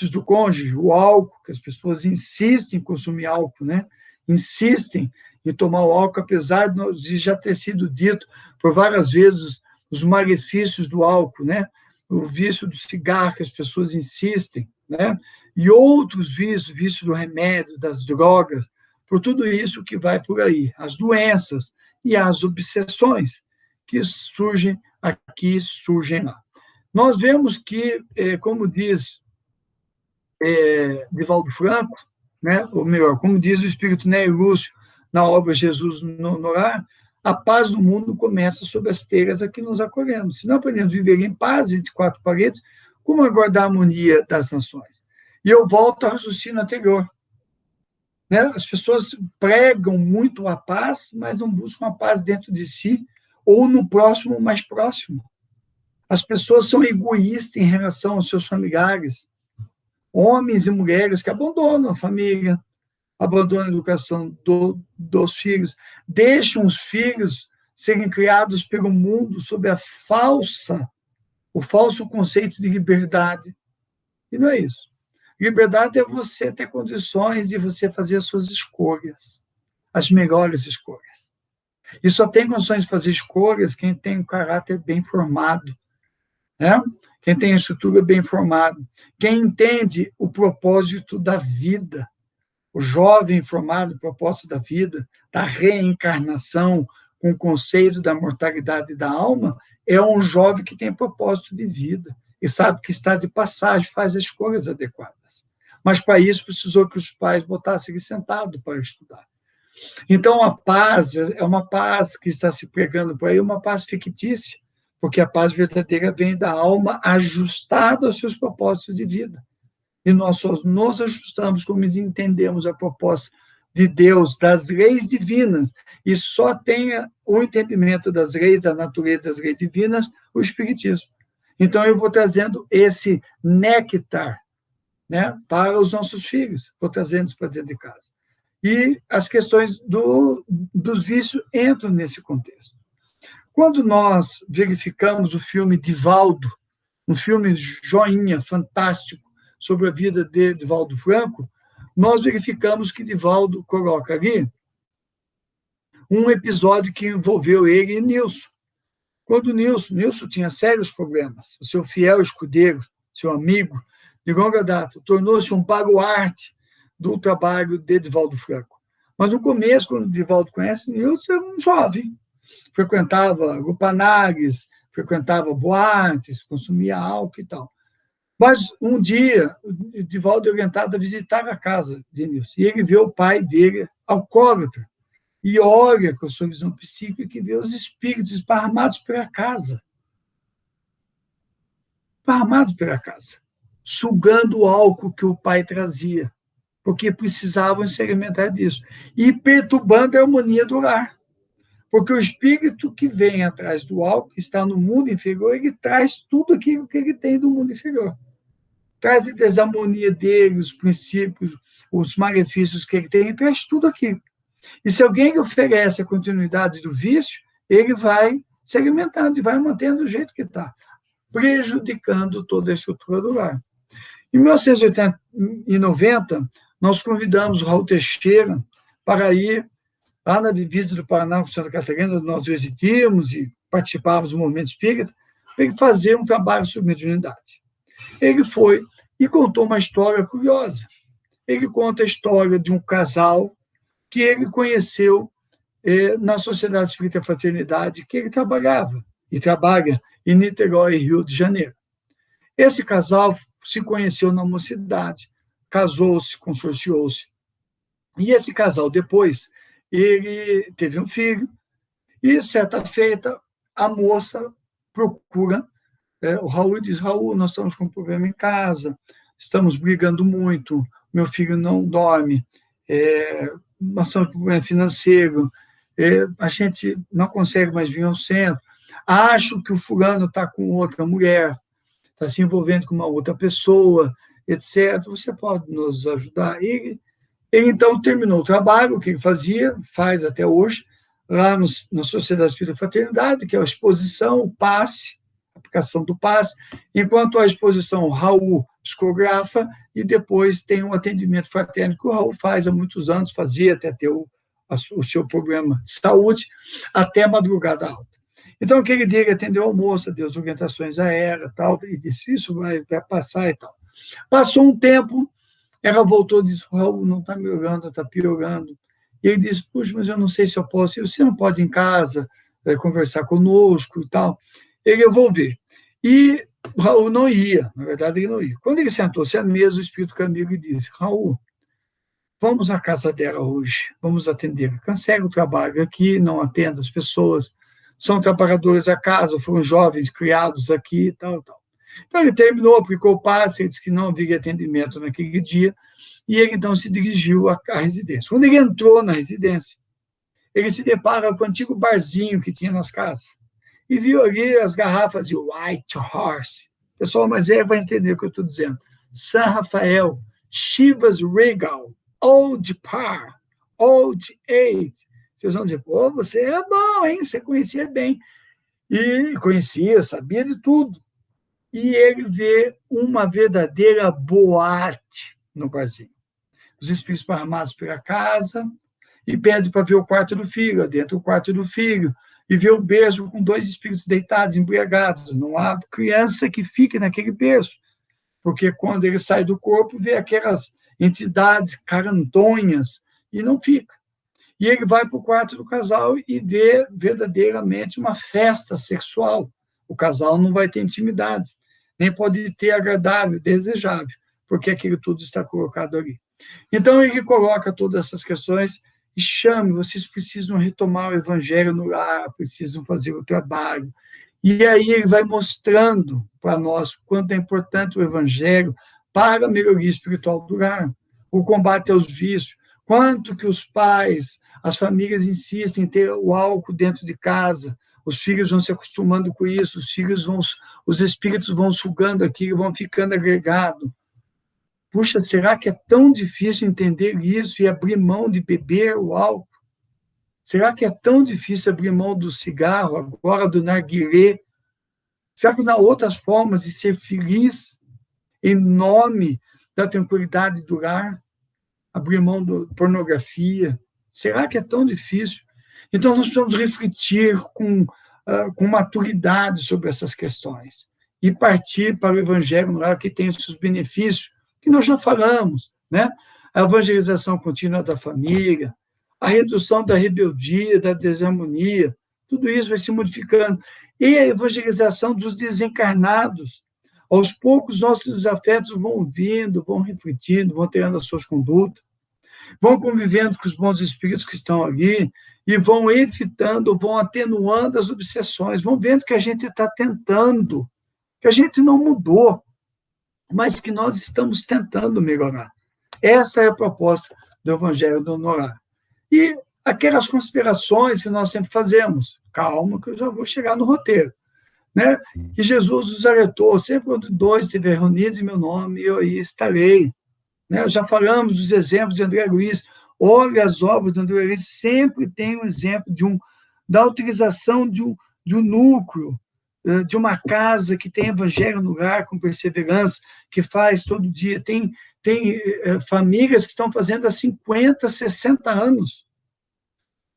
Speaker 1: do cônjuge, o álcool, que as pessoas insistem em consumir álcool, né? Insistem em tomar o álcool, apesar de já ter sido dito por várias vezes os malefícios do álcool, né? O vício do cigarro, que as pessoas insistem, né? E outros vícios do remédio, das drogas, por tudo isso que vai por aí, as doenças e as obsessões que surgem aqui, surgem lá. Nós vemos que, como diz Divaldo Franco, né, ou melhor, como diz o espírito Nélio Lúcio na obra Jesus no Lar, A paz do mundo começa sob as telhas a que nos acolhemos. Se não aprendemos a viver em paz entre quatro paredes, como aguardar a harmonia das nações? E eu volto ao raciocínio anterior. Né? As pessoas pregam muito a paz, mas não buscam a paz dentro de si ou no próximo mais próximo. As pessoas são egoístas em relação aos seus familiares. Homens e mulheres que abandonam a família, abandonam a educação dos filhos, deixam os filhos serem criados pelo mundo sob o falso conceito de liberdade. E não é isso. Liberdade é você ter condições de você fazer as suas escolhas, as melhores escolhas. E só tem condições de fazer escolhas quem tem um caráter bem formado, né? Quem tem a estrutura bem formada, quem entende o propósito da vida. O jovem formado no propósito da vida, da reencarnação, com o conceito da mortalidade da alma, é um jovem que tem propósito de vida e sabe que está de passagem, faz as escolhas adequadas. Mas, para isso, precisou que os pais botassem ele sentado para estudar. Então, a paz é uma paz que está se pregando por aí, uma paz fictícia, porque a paz verdadeira vem da alma ajustada aos seus propósitos de vida. E nós só nos ajustamos como entendemos a proposta de Deus, das leis divinas, e só tenha o entendimento das leis da natureza, das leis divinas, o Espiritismo. Então, eu vou trazendo esse néctar, né, para os nossos filhos, vou trazendo isso para dentro de casa. E as questões dos vícios entram nesse contexto. Quando nós verificamos o filme Divaldo, um filme joinha, fantástico, sobre a vida de Divaldo Franco, nós verificamos que Divaldo coloca ali um episódio que envolveu ele e Nilson. Quando Nilson tinha sérios problemas, o seu fiel escudeiro, seu amigo de longa data, tornou-se um baluarte do trabalho de Divaldo Franco. Mas no começo, quando Divaldo conhece Nilson, era um jovem, frequentava lupanares, frequentava boates, consumia álcool e tal. Mas um dia, o Divaldo é orientado a visitar a casa de Nilson, e ele vê o pai dele alcoólatra, e olha com a sua visão psíquica e vê os espíritos esparramados pela casa. Esparramados pela casa, sugando o álcool que o pai trazia, porque precisavam se alimentar disso, e perturbando a harmonia do lar. Porque o espírito que vem atrás do álcool, que está no mundo inferior, ele traz tudo aquilo que ele tem do mundo inferior. Traz a desarmonia dele, os princípios, os malefícios que ele tem, traz tudo aquilo. E se alguém lhe oferece a continuidade do vício, ele vai se alimentando e vai mantendo do jeito que está, prejudicando toda a estrutura do lar. Em 1990, nós convidamos o Raul Teixeira para ir lá na divisa do Paraná com Santa Catarina, onde nós residíamos e participávamos do movimento espírita, para ele fazer um trabalho sobre mediunidade. Ele foi e contou uma história curiosa. Ele conta a história de um casal que ele conheceu na Sociedade Espírita Fraternidade, que ele trabalhava, e trabalha em Niterói, Rio de Janeiro. Esse casal se conheceu na mocidade, casou-se, consorciou-se. E esse casal, depois, ele teve um filho, e, certa feita, a moça procura o Raul, diz: Raul, nós estamos com um problema em casa, estamos brigando muito, meu filho não dorme, nós estamos com um problema financeiro, a gente não consegue mais vir ao centro, acho que o fulano está com outra mulher, está se envolvendo com uma outra pessoa, etc. Você pode nos ajudar? Ele então terminou o trabalho, o que ele faz até hoje, lá na Sociedade Espírita Fraternidade, que é a exposição, o passe, a aplicação do passe, enquanto a exposição o Raul psicografa, e depois tem um atendimento fraterno que o Raul faz há muitos anos, fazia até ter o seu problema de saúde, até a madrugada alta. Então, aquele dia ele atendeu a moça, deu as orientações a ela, tal, e disse: isso vai passar e tal. Passou um tempo, ela voltou e disse: Raul, não está melhorando, está piorando. E ele disse: puxa, mas eu não sei se eu posso. Você não pode ir em casa conversar conosco e tal. Eu vou ver. E o Raul não ia, na verdade ele não ia. Quando ele sentou-se à mesa, o Espírito Camilo lhe disse: Raul, Vamos à casa dela hoje, vamos atender. Cancela o trabalho aqui, não atenda as pessoas, são trabalhadores da casa, foram jovens criados aqui, tal, tal. Então, ele terminou, aplicou o passe, ele disse que não haveria atendimento naquele dia, e ele, então, se dirigiu à residência. Quando ele entrou na residência, ele se depara com o antigo barzinho que tinha nas casas, e viu ali as garrafas de White Horse. O pessoal mais velho vai entender o que eu estou dizendo. San Rafael, Chivas Regal, Old Par, Old Eight. Vocês vão dizer, pô, você é bom, hein? Você conhecia bem. E conhecia, sabia de tudo. E ele vê uma verdadeira boate no barzinho. Os espíritos paramados pela casa e pede para ver o quarto do filho, dentro do quarto do filho, e vê o berço com 2 espíritos deitados, embriagados. Não há criança que fique naquele berço, porque quando ele sai do corpo, vê aquelas entidades carantonhas e não fica. E ele vai para o quarto do casal e vê verdadeiramente uma festa sexual. O casal não vai ter intimidade, nem pode ter agradável, desejável, porque aquilo tudo está colocado ali. Então, ele coloca todas essas questões e chame, vocês precisam retomar o evangelho no lar, precisam fazer o trabalho. E aí ele vai mostrando para nós quanto é importante o evangelho para a melhoria espiritual do lar, o combate aos vícios, quanto que os pais, as famílias insistem em ter o álcool dentro de casa, os filhos vão se acostumando com isso, os espíritos vão sugando aquilo, vão ficando agregados. Puxa, será que é tão difícil entender isso e abrir mão de beber o álcool? Será que é tão difícil abrir mão do cigarro, agora do narguilé? Será que não há outras formas de ser feliz em nome da tranquilidade do lar? Abrir mão da pornografia? Será que é tão difícil? Então, nós precisamos refletir com maturidade sobre essas questões e partir para o evangelho no lar, que tem os seus benefícios, que nós já falamos, né? A evangelização contínua da família, a redução da rebeldia, da desarmonia, tudo isso vai se modificando. E a evangelização dos desencarnados. Aos poucos, nossos afetos vão vindo, vão refletindo, vão tendo as suas condutas, vão convivendo com os bons espíritos que estão ali e vão evitando, vão atenuando as obsessões, vão vendo que a gente está tentando, que a gente não mudou, mas que nós estamos tentando melhorar. Essa é a proposta do Evangelho do Lar. E aquelas considerações que nós sempre fazemos, calma que eu já vou chegar no roteiro, né? Que Jesus nos alertou, sempre quando 2 estiverem reunidos em meu nome, eu aí estarei. Né? Já falamos dos exemplos de André Luiz, olha as obras de André Luiz, sempre tem um exemplo da utilização de um núcleo, de uma casa que tem evangelho no lar com perseverança, que faz todo dia. Tem famílias que estão fazendo há 50, 60 anos.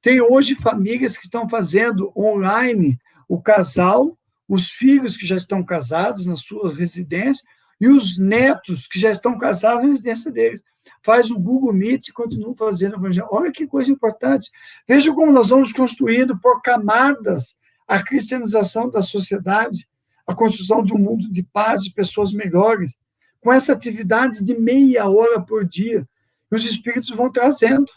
Speaker 1: Tem hoje famílias que estão fazendo online o casal, os filhos que já estão casados na sua residência e os netos que já estão casados na residência deles. Faz o Google Meet e continua fazendo o evangelho. Olha que coisa importante. Veja como nós vamos construindo por camadas a cristianização da sociedade, a construção de um mundo de paz, de pessoas melhores, com essa atividade de meia hora por dia. E os espíritos vão trazendo,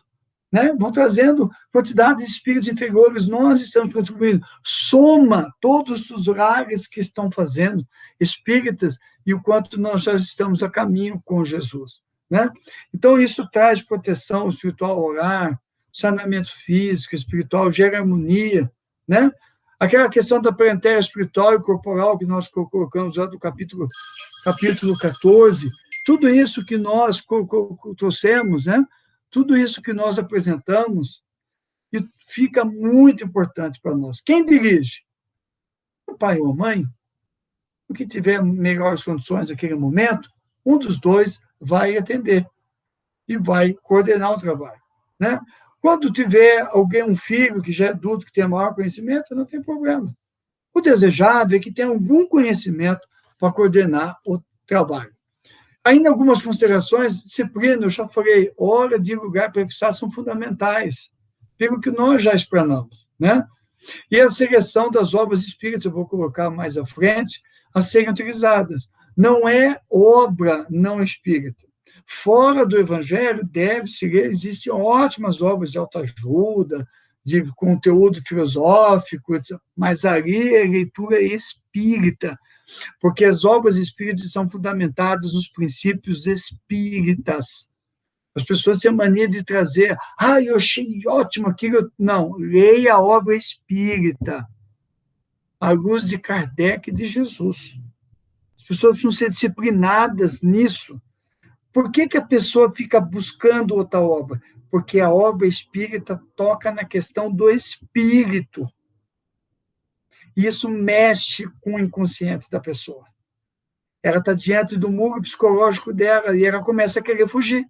Speaker 1: né? Vão trazendo quantidade de espíritos inferiores, nós estamos contribuindo. Soma todos os lares que estão fazendo espíritas e o quanto nós já estamos a caminho com Jesus, né? Então, isso traz proteção espiritual ao lar, saneamento físico, espiritual, gera harmonia, né? Aquela questão da parentela espiritual e corporal que nós colocamos lá do capítulo 14, tudo isso que nós trouxemos, né? Tudo isso que nós apresentamos, e fica muito importante para nós. Quem dirige? O pai ou a mãe, o que tiver melhores condições naquele momento, um dos dois vai atender e vai coordenar o trabalho, né? Quando tiver alguém, um filho que já é adulto, que tem maior conhecimento, não tem problema. O desejável é que tenha algum conhecimento para coordenar o trabalho. Ainda algumas considerações, disciplina, eu já falei, hora de lugar para fixar são fundamentais, pelo que nós já explanamos, né? E a seleção das obras espíritas, eu vou colocar mais à frente, a serem utilizadas. Não é obra não espírita. Fora do Evangelho, existem ótimas obras de autoajuda, de conteúdo filosófico, etc. Mas ali é leitura espírita, porque as obras espíritas são fundamentadas nos princípios espíritas. As pessoas têm a mania de trazer, eu achei ótimo aquilo. Não, leia a obra espírita, à luz de Kardec e de Jesus. As pessoas precisam ser disciplinadas nisso. Por que a pessoa fica buscando outra obra? Porque a obra espírita toca na questão do espírito. E isso mexe com o inconsciente da pessoa. Ela está diante do muro psicológico dela e ela começa a querer fugir.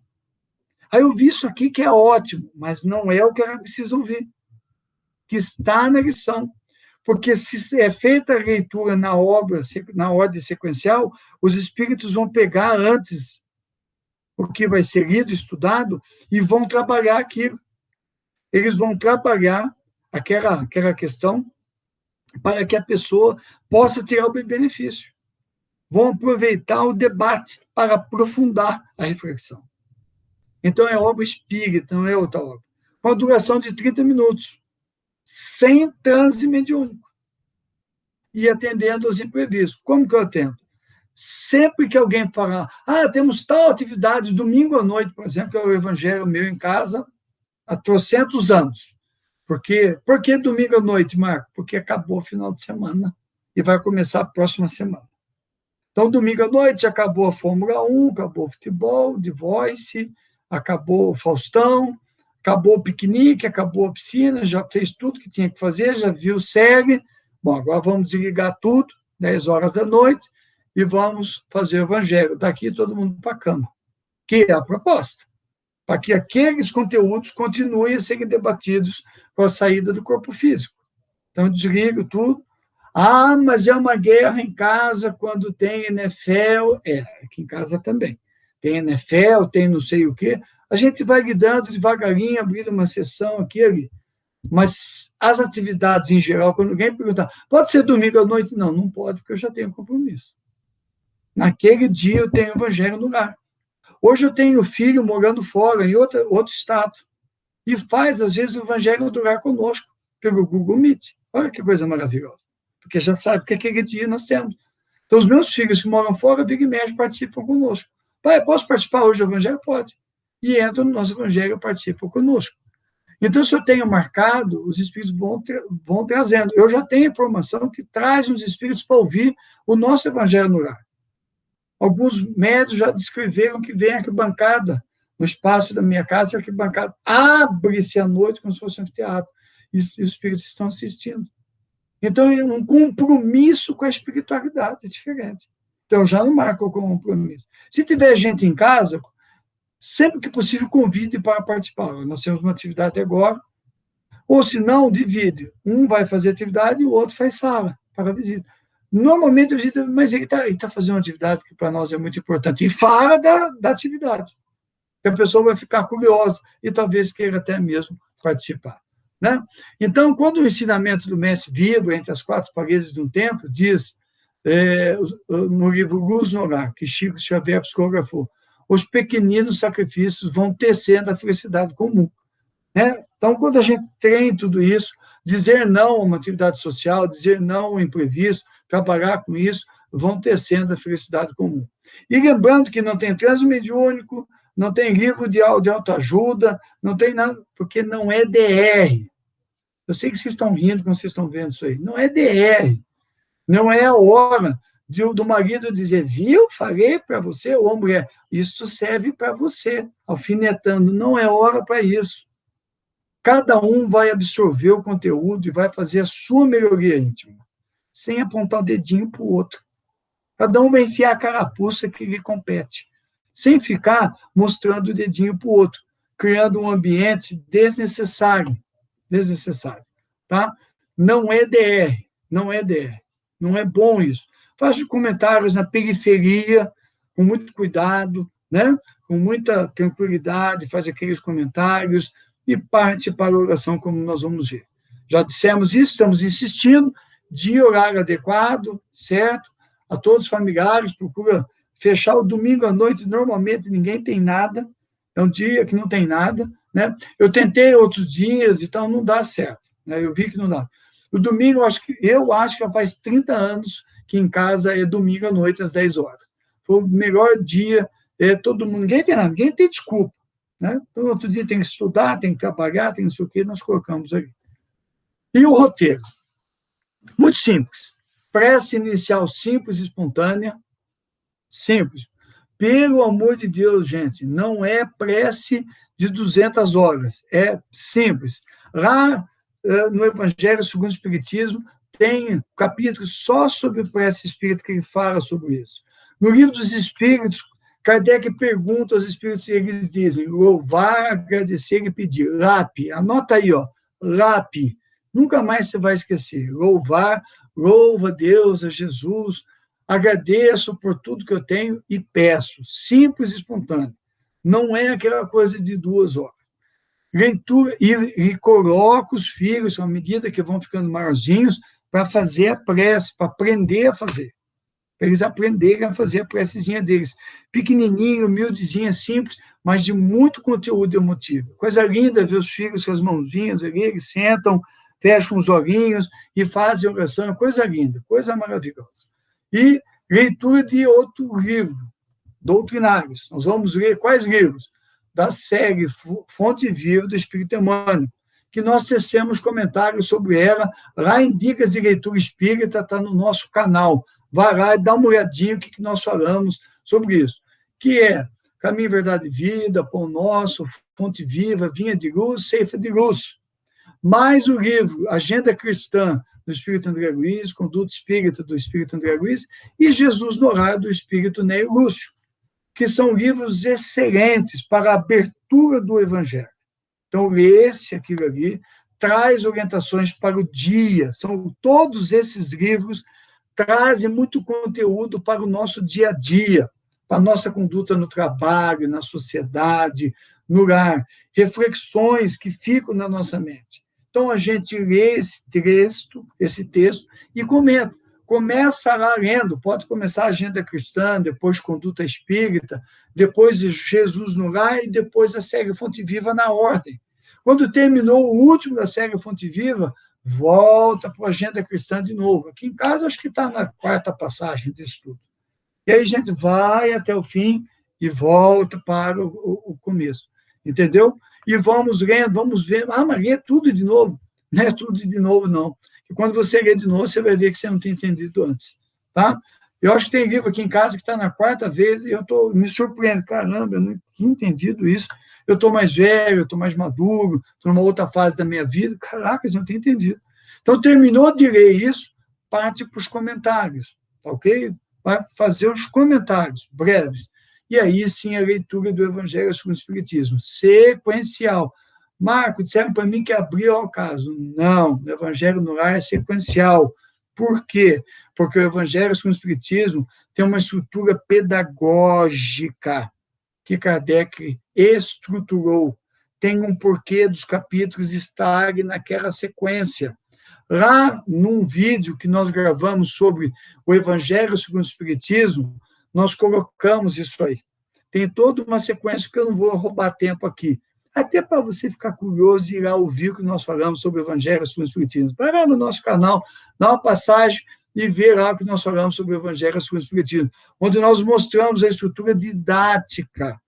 Speaker 1: Aí eu vi isso aqui que é ótimo, mas não é o que ela precisa ouvir, que está na lição. Porque se é feita a leitura na ordem sequencial, os espíritos vão pegar antes o que vai ser lido, estudado, e vão trabalhar aquilo. Eles vão trabalhar aquela questão para que a pessoa possa ter algum benefício. Vão aproveitar o debate para aprofundar a reflexão. Então, é obra espírita, não é outra obra. Com a duração de 30 minutos, sem transe mediúnico. E atendendo aos imprevistos. Como que eu atendo? Sempre que alguém falar, temos tal atividade, domingo à noite, por exemplo, que é o Evangelho meu em casa, há 300 anos. Por que domingo à noite, Marco? Porque acabou o final de semana e vai começar a próxima semana. Então, domingo à noite acabou a Fórmula 1, acabou o futebol, The Voice, acabou o Faustão, acabou o piquenique, acabou a piscina, já fez tudo que tinha que fazer, já viu série. Bom, agora vamos desligar tudo, 10 horas da noite, e vamos fazer o Evangelho. Daqui todo mundo para a cama. Que é a proposta. Para que aqueles conteúdos continuem a serem debatidos com a saída do corpo físico. Então, eu desligo tudo. Mas é uma guerra em casa quando tem NFL. Aqui em casa também. Tem NFL, tem não sei o quê. A gente vai lidando devagarinho, abrindo uma sessão aqui e ali. Mas as atividades em geral, quando alguém perguntar, pode ser domingo à noite? Não, não pode, porque eu já tenho compromisso. Naquele dia eu tenho o Evangelho no lar. Hoje eu tenho filho morando fora, em outro estado, e faz, às vezes, o Evangelho do lar conosco, pelo Google Meet. Olha que coisa maravilhosa. Porque já sabe que aquele dia nós temos. Então, os meus filhos que moram fora, vira e mexe, participam conosco. Pai, posso participar hoje do Evangelho? Pode. E entram no nosso Evangelho e participam conosco. Então, se eu tenho marcado, os espíritos vão trazendo. Eu já tenho informação que traz os espíritos para ouvir o nosso Evangelho no lar. Alguns médios já descreveram que vem a arquibancada, no espaço da minha casa, a arquibancada abre-se à noite como se fosse um teatro, e os espíritos estão assistindo. Então, é um compromisso com a espiritualidade, é diferente. Então, eu já não marco com compromisso. Se tiver gente em casa, sempre que possível, convide para participar. Nós temos uma atividade agora, ou se não, divide. Um vai fazer atividade e o outro faz sala para a visita. Normalmente, a visita, mas ele está fazendo uma atividade que para nós é muito importante. E fala da atividade. Que a pessoa vai ficar curiosa e talvez queira até mesmo participar. Né? Então, quando o ensinamento do mestre vibra entre as quatro paredes de um templo, diz no livro Luz no Lar, que Chico Xavier psicografou, os pequeninos sacrifícios vão tecendo a felicidade comum. Né? Então, quando a gente treina tudo isso, dizer não a uma atividade social, dizer não ao imprevisto, trabalhar com isso, vão tecendo a felicidade comum. E lembrando que não tem transe mediúnico, não tem livro de autoajuda, não tem nada, porque não é DR. Eu sei que vocês estão rindo quando vocês estão vendo isso aí. Não é DR. Não é a hora do marido dizer, viu, falei para você, ou mulher, isso serve para você, alfinetando, não é hora para isso. Cada um vai absorver o conteúdo e vai fazer a sua melhoria íntima, sem apontar o dedinho para o outro. Cada um vai enfiar a carapuça que lhe compete, sem ficar mostrando o dedinho para o outro, criando um ambiente desnecessário. Tá? Não é DR, não é bom isso. Faça comentários na periferia, com muito cuidado, né? Com muita tranquilidade, faz aqueles comentários e parte para a oração, como nós vamos ver. Já dissemos isso, estamos insistindo, de horário adequado, certo? A todos os familiares, procura fechar o domingo à noite, normalmente ninguém tem nada, é um dia que não tem nada, né? Eu tentei outros dias e tal, não dá certo, né? Eu vi que não dá. O domingo, eu acho que já faz 30 anos que em casa é domingo à noite, às 10 horas. Foi o melhor dia, todo mundo, ninguém tem nada, ninguém tem desculpa, né? Então, outro dia tem que estudar, tem que trabalhar, tem não sei o que, nós colocamos ali. E o roteiro? Muito simples. Prece inicial simples e espontânea. Simples. Pelo amor de Deus, gente, não é prece de 200 horas. É simples. Lá no Evangelho segundo o Espiritismo, tem capítulos só sobre prece espírita que ele fala sobre isso. No Livro dos Espíritos, Kardec pergunta aos espíritos e eles dizem louvar, agradecer e pedir. LAP. Anota aí, ó. LAP. Nunca mais você vai esquecer. Louvar, louva a Deus, a Jesus, agradeço por tudo que eu tenho e peço. Simples e espontâneo. Não é aquela coisa de 2 horas. Leitura, e coloca os filhos, à medida que vão ficando maiorzinhos, para fazer a prece, para aprender a fazer. Para eles aprenderem a fazer a precezinha deles. Pequenininho, humildezinha, simples, mas de muito conteúdo emotivo. Coisa linda ver os filhos com as mãozinhas ali, eles sentam, fecham os olhinhos e fazem oração. Coisa linda, coisa maravilhosa. E leitura de outro livro, doutrinários. Nós vamos ler quais livros? Da série Fonte Viva do Espírito Emmanuel, que nós tecemos comentários sobre ela lá em Dicas de Leitura Espírita, está no nosso canal. Vai lá e dá uma olhadinha o que nós falamos sobre isso, que é Caminho, Verdade e Vida, Pão Nosso, Fonte Viva, Vinha de Luz, Ceifa de Luz. Mais o livro Agenda Cristã, do Espírito André Luiz, Conduta Espírita, do Espírito André Luiz, e Jesus no Lar, do Espírito Ney Lúcio, que são livros excelentes para a abertura do Evangelho. Então, lê-se aquilo ali, traz orientações para o dia. Todos esses livros trazem muito conteúdo para o nosso dia a dia, para a nossa conduta no trabalho, na sociedade, no lar. Reflexões que ficam na nossa mente. Então, a gente lê esse texto e comenta. Começa lá lendo, pode começar a Agenda Cristã, depois Conduta Espírita, depois Jesus no Lar e depois a série Fonte Viva na ordem. Quando terminou o último da série Fonte Viva, volta para a Agenda Cristã de novo. Aqui em casa, acho que está na 4ª passagem disso tudo. E aí a gente vai até o fim e volta para o começo. Entendeu? E vamos lendo, vamos ver. Mas lê tudo de novo. Não é tudo de novo, não. E quando você lê de novo, você vai ver que você não tem entendido antes. Tá? Eu acho que tem livro aqui em casa que está na 4ª vez e eu me surpreendo. Caramba, eu não tinha entendido isso. Eu estou mais velho, eu estou mais maduro, estou numa outra fase da minha vida. Caraca, eu não tenho entendido. Então, terminou de ler isso, parte para os comentários. Tá ok? Vai fazer os comentários breves. E aí, sim, a leitura do Evangelho segundo o Espiritismo. Sequencial. Marco, disseram para mim que abriu ao caso. Não, o Evangelho no Lar é sequencial. Por quê? Porque o Evangelho segundo o Espiritismo tem uma estrutura pedagógica que Kardec estruturou. Tem um porquê dos capítulos estarem naquela sequência. Lá, num vídeo que nós gravamos sobre o Evangelho segundo o Espiritismo, nós colocamos isso aí. Tem toda uma sequência que eu não vou roubar tempo aqui. Até para você ficar curioso e ir lá ouvir o que nós falamos sobre o Evangelho segundo o Espiritismo. Vai lá no nosso canal, dá uma passagem e ver lá o que nós falamos sobre o Evangelho segundo o Espiritismo, onde nós mostramos a estrutura didática,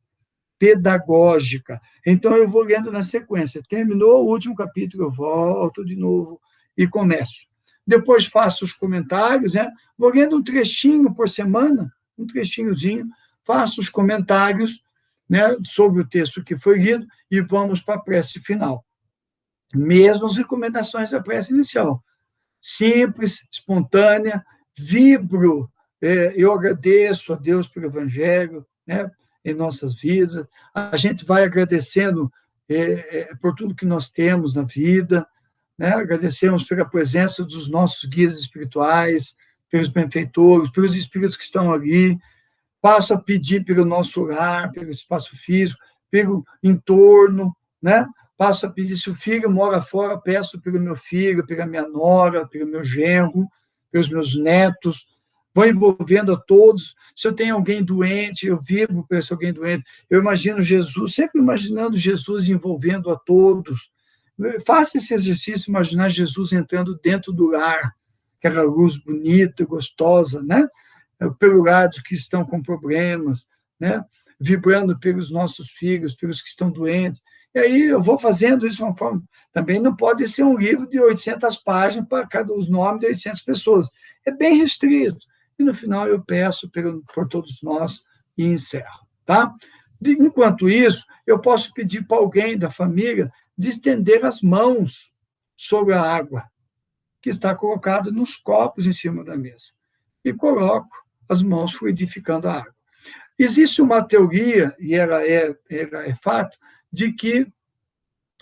Speaker 1: pedagógica. Então, eu vou lendo na sequência. Terminou o último capítulo, eu volto de novo e começo. Depois faço os comentários, né? Vou lendo um trechinho por semana, um trechinhozinho, faço os comentários, né, sobre o texto que foi lido e vamos para a prece final. Mesmas recomendações da prece inicial. Simples, espontânea, vibro, eu agradeço a Deus pelo Evangelho, né, em nossas vidas, a gente vai agradecendo por tudo que nós temos na vida, né, agradecemos pela presença dos nossos guias espirituais, pelos benfeitores, pelos espíritos que estão ali, passo a pedir pelo nosso lar, pelo espaço físico, pelo entorno, né? Passo a pedir, se o filho mora fora, peço pelo meu filho, pela minha nora, pelo meu genro, pelos meus netos, vou envolvendo a todos. Se eu tenho alguém doente, eu vibro para esse alguém doente. Eu imagino Jesus, sempre imaginando Jesus envolvendo a todos. Faça esse exercício, imaginar Jesus entrando dentro do lar, aquela luz bonita, gostosa, né? Pelo lado que estão com problemas, né? Vibrando pelos nossos filhos, pelos que estão doentes. E aí eu vou fazendo isso de uma forma... Também não pode ser um livro de 800 páginas para cada os nomes de 800 pessoas. É bem restrito. E no final eu peço por todos nós e encerro. Tá? Enquanto isso, eu posso pedir para alguém da família de estender as mãos sobre a água que está colocada nos copos em cima da mesa. E coloco as mãos fluidificando a água. Existe uma teoria, e ela é fato, de que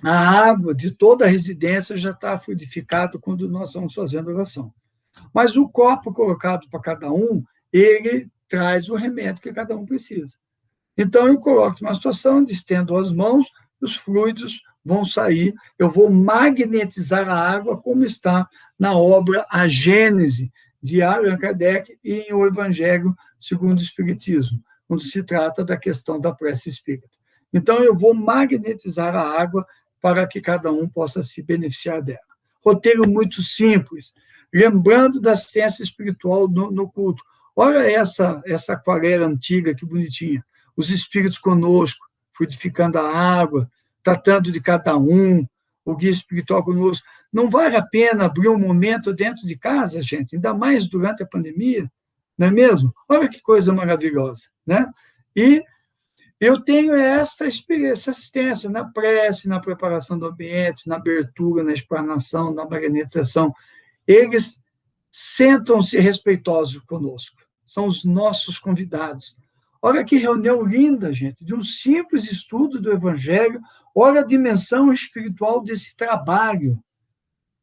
Speaker 1: a água de toda a residência já está fluidificada quando nós estamos fazendo oração. Mas o copo colocado para cada um, ele traz o remédio que cada um precisa. Então, eu coloco uma situação onde estendo as mãos, os fluidos vão sair, eu vou magnetizar a água, como está na obra A Gênese, de Allan Kardec, e em O Evangelho segundo o Espiritismo, quando se trata da questão da prece espírita. Então, eu vou magnetizar a água para que cada um possa se beneficiar dela. Roteiro muito simples, lembrando da assistência espiritual no culto. Olha essa aquarela antiga, que bonitinha. Os espíritos conosco, fluidificando a água, tratando de cada um, o guia espiritual conosco. Não vale a pena abrir um momento dentro de casa, gente, ainda mais durante a pandemia, não é mesmo? Olha que coisa maravilhosa, né? E eu tenho essa experiência, essa assistência na prece, na preparação do ambiente, na abertura, na explanação, na magnetização. Eles sentam-se respeitosos conosco, são os nossos convidados. Olha que reunião linda, gente, de um simples estudo do Evangelho, olha a dimensão espiritual desse trabalho,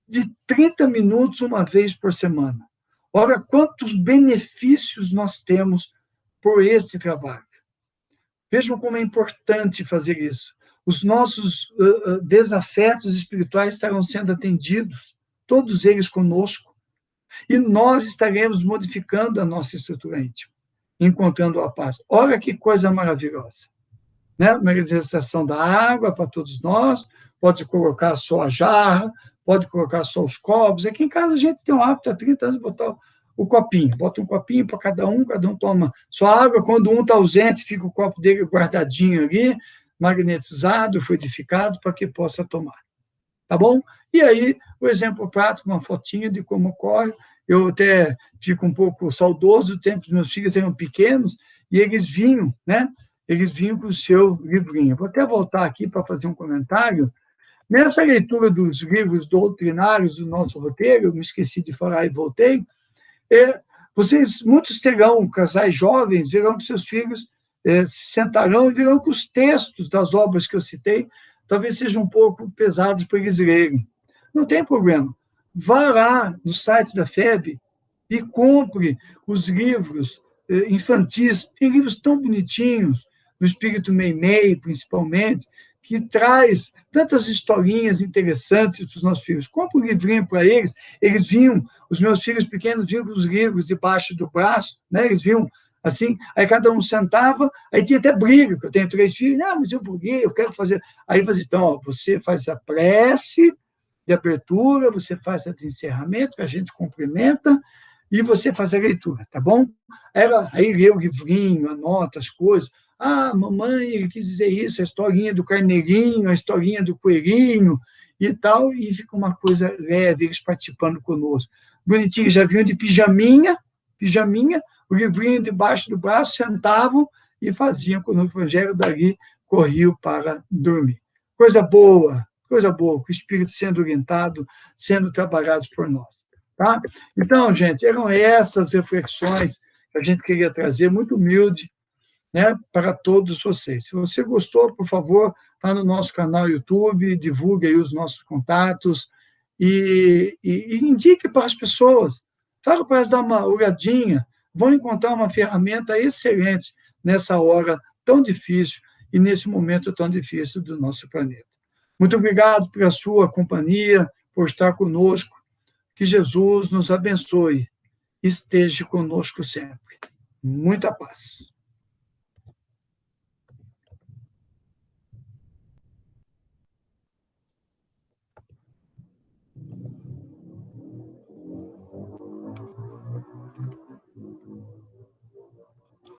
Speaker 1: de 30 minutos uma vez por semana. Olha quantos benefícios nós temos por esse trabalho. Vejam como é importante fazer isso. Os nossos desafetos espirituais estarão sendo atendidos, todos eles conosco, e nós estaremos modificando a nossa estrutura íntima, encontrando a paz. Olha que coisa maravilhosa. Né? Manifestação da água para todos nós, pode colocar só a jarra, pode colocar só os copos. Aqui em casa a gente tem um hábito há 30 anos de botar o copinho. Bota um copinho para cada um toma só água. Quando um está ausente, fica o copo dele guardadinho ali, magnetizado, fluidificado, para que possa tomar. Tá bom? E aí, o exemplo prático, uma fotinha de como ocorre. Eu até fico um pouco saudoso do tempo que meus filhos eram pequenos e eles vinham, né? Eles vinham com o seu livrinho. Vou até voltar aqui para fazer um comentário. Nessa leitura dos livros doutrinários do nosso roteiro, eu me esqueci de falar e voltei, muitos terão, casais jovens, verão que seus filhos se sentarão e verão que os textos das obras que eu citei talvez sejam um pouco pesados para eles lerem. Não tem problema. Vá lá no site da FEB e compre os livros infantis. Tem livros tão bonitinhos, no Espírito Meimei, principalmente, que traz tantas historinhas interessantes para os nossos filhos. Compre um livrinho para eles. Eles vinham, os meus filhos pequenos vinham com os livros debaixo do braço, né? Eles vinham assim, aí cada um sentava, aí tinha até briga, porque eu tenho 3 filhos, não, mas eu vou ler, eu quero fazer. Aí eu fazia, então, ó, você faz a prece de abertura, você faz a de encerramento, que a gente cumprimenta, e você faz a leitura, tá bom? Aí lê o livrinho, anota as coisas. Ah, mamãe, ele quis dizer isso, a historinha do carneirinho, a historinha do coelhinho e tal, e fica uma coisa leve, eles participando conosco. Bonitinho, já vinham de pijaminha, o livrinho debaixo do braço, sentavam e faziam conosco o Evangelho, dali corriam para dormir. Coisa boa, com o Espírito sendo orientado, sendo trabalhado por nós. Tá? Então, gente, eram essas reflexões que a gente queria trazer, muito humilde, né, para todos vocês. Se você gostou, por favor, está no nosso canal YouTube, divulgue aí os nossos contatos e indique para as pessoas. Fala para elas dar uma olhadinha, vão encontrar uma ferramenta excelente nessa hora tão difícil e nesse momento tão difícil do nosso planeta. Muito obrigado pela sua companhia, por estar conosco. Que Jesus nos abençoe esteja conosco sempre. Muita paz.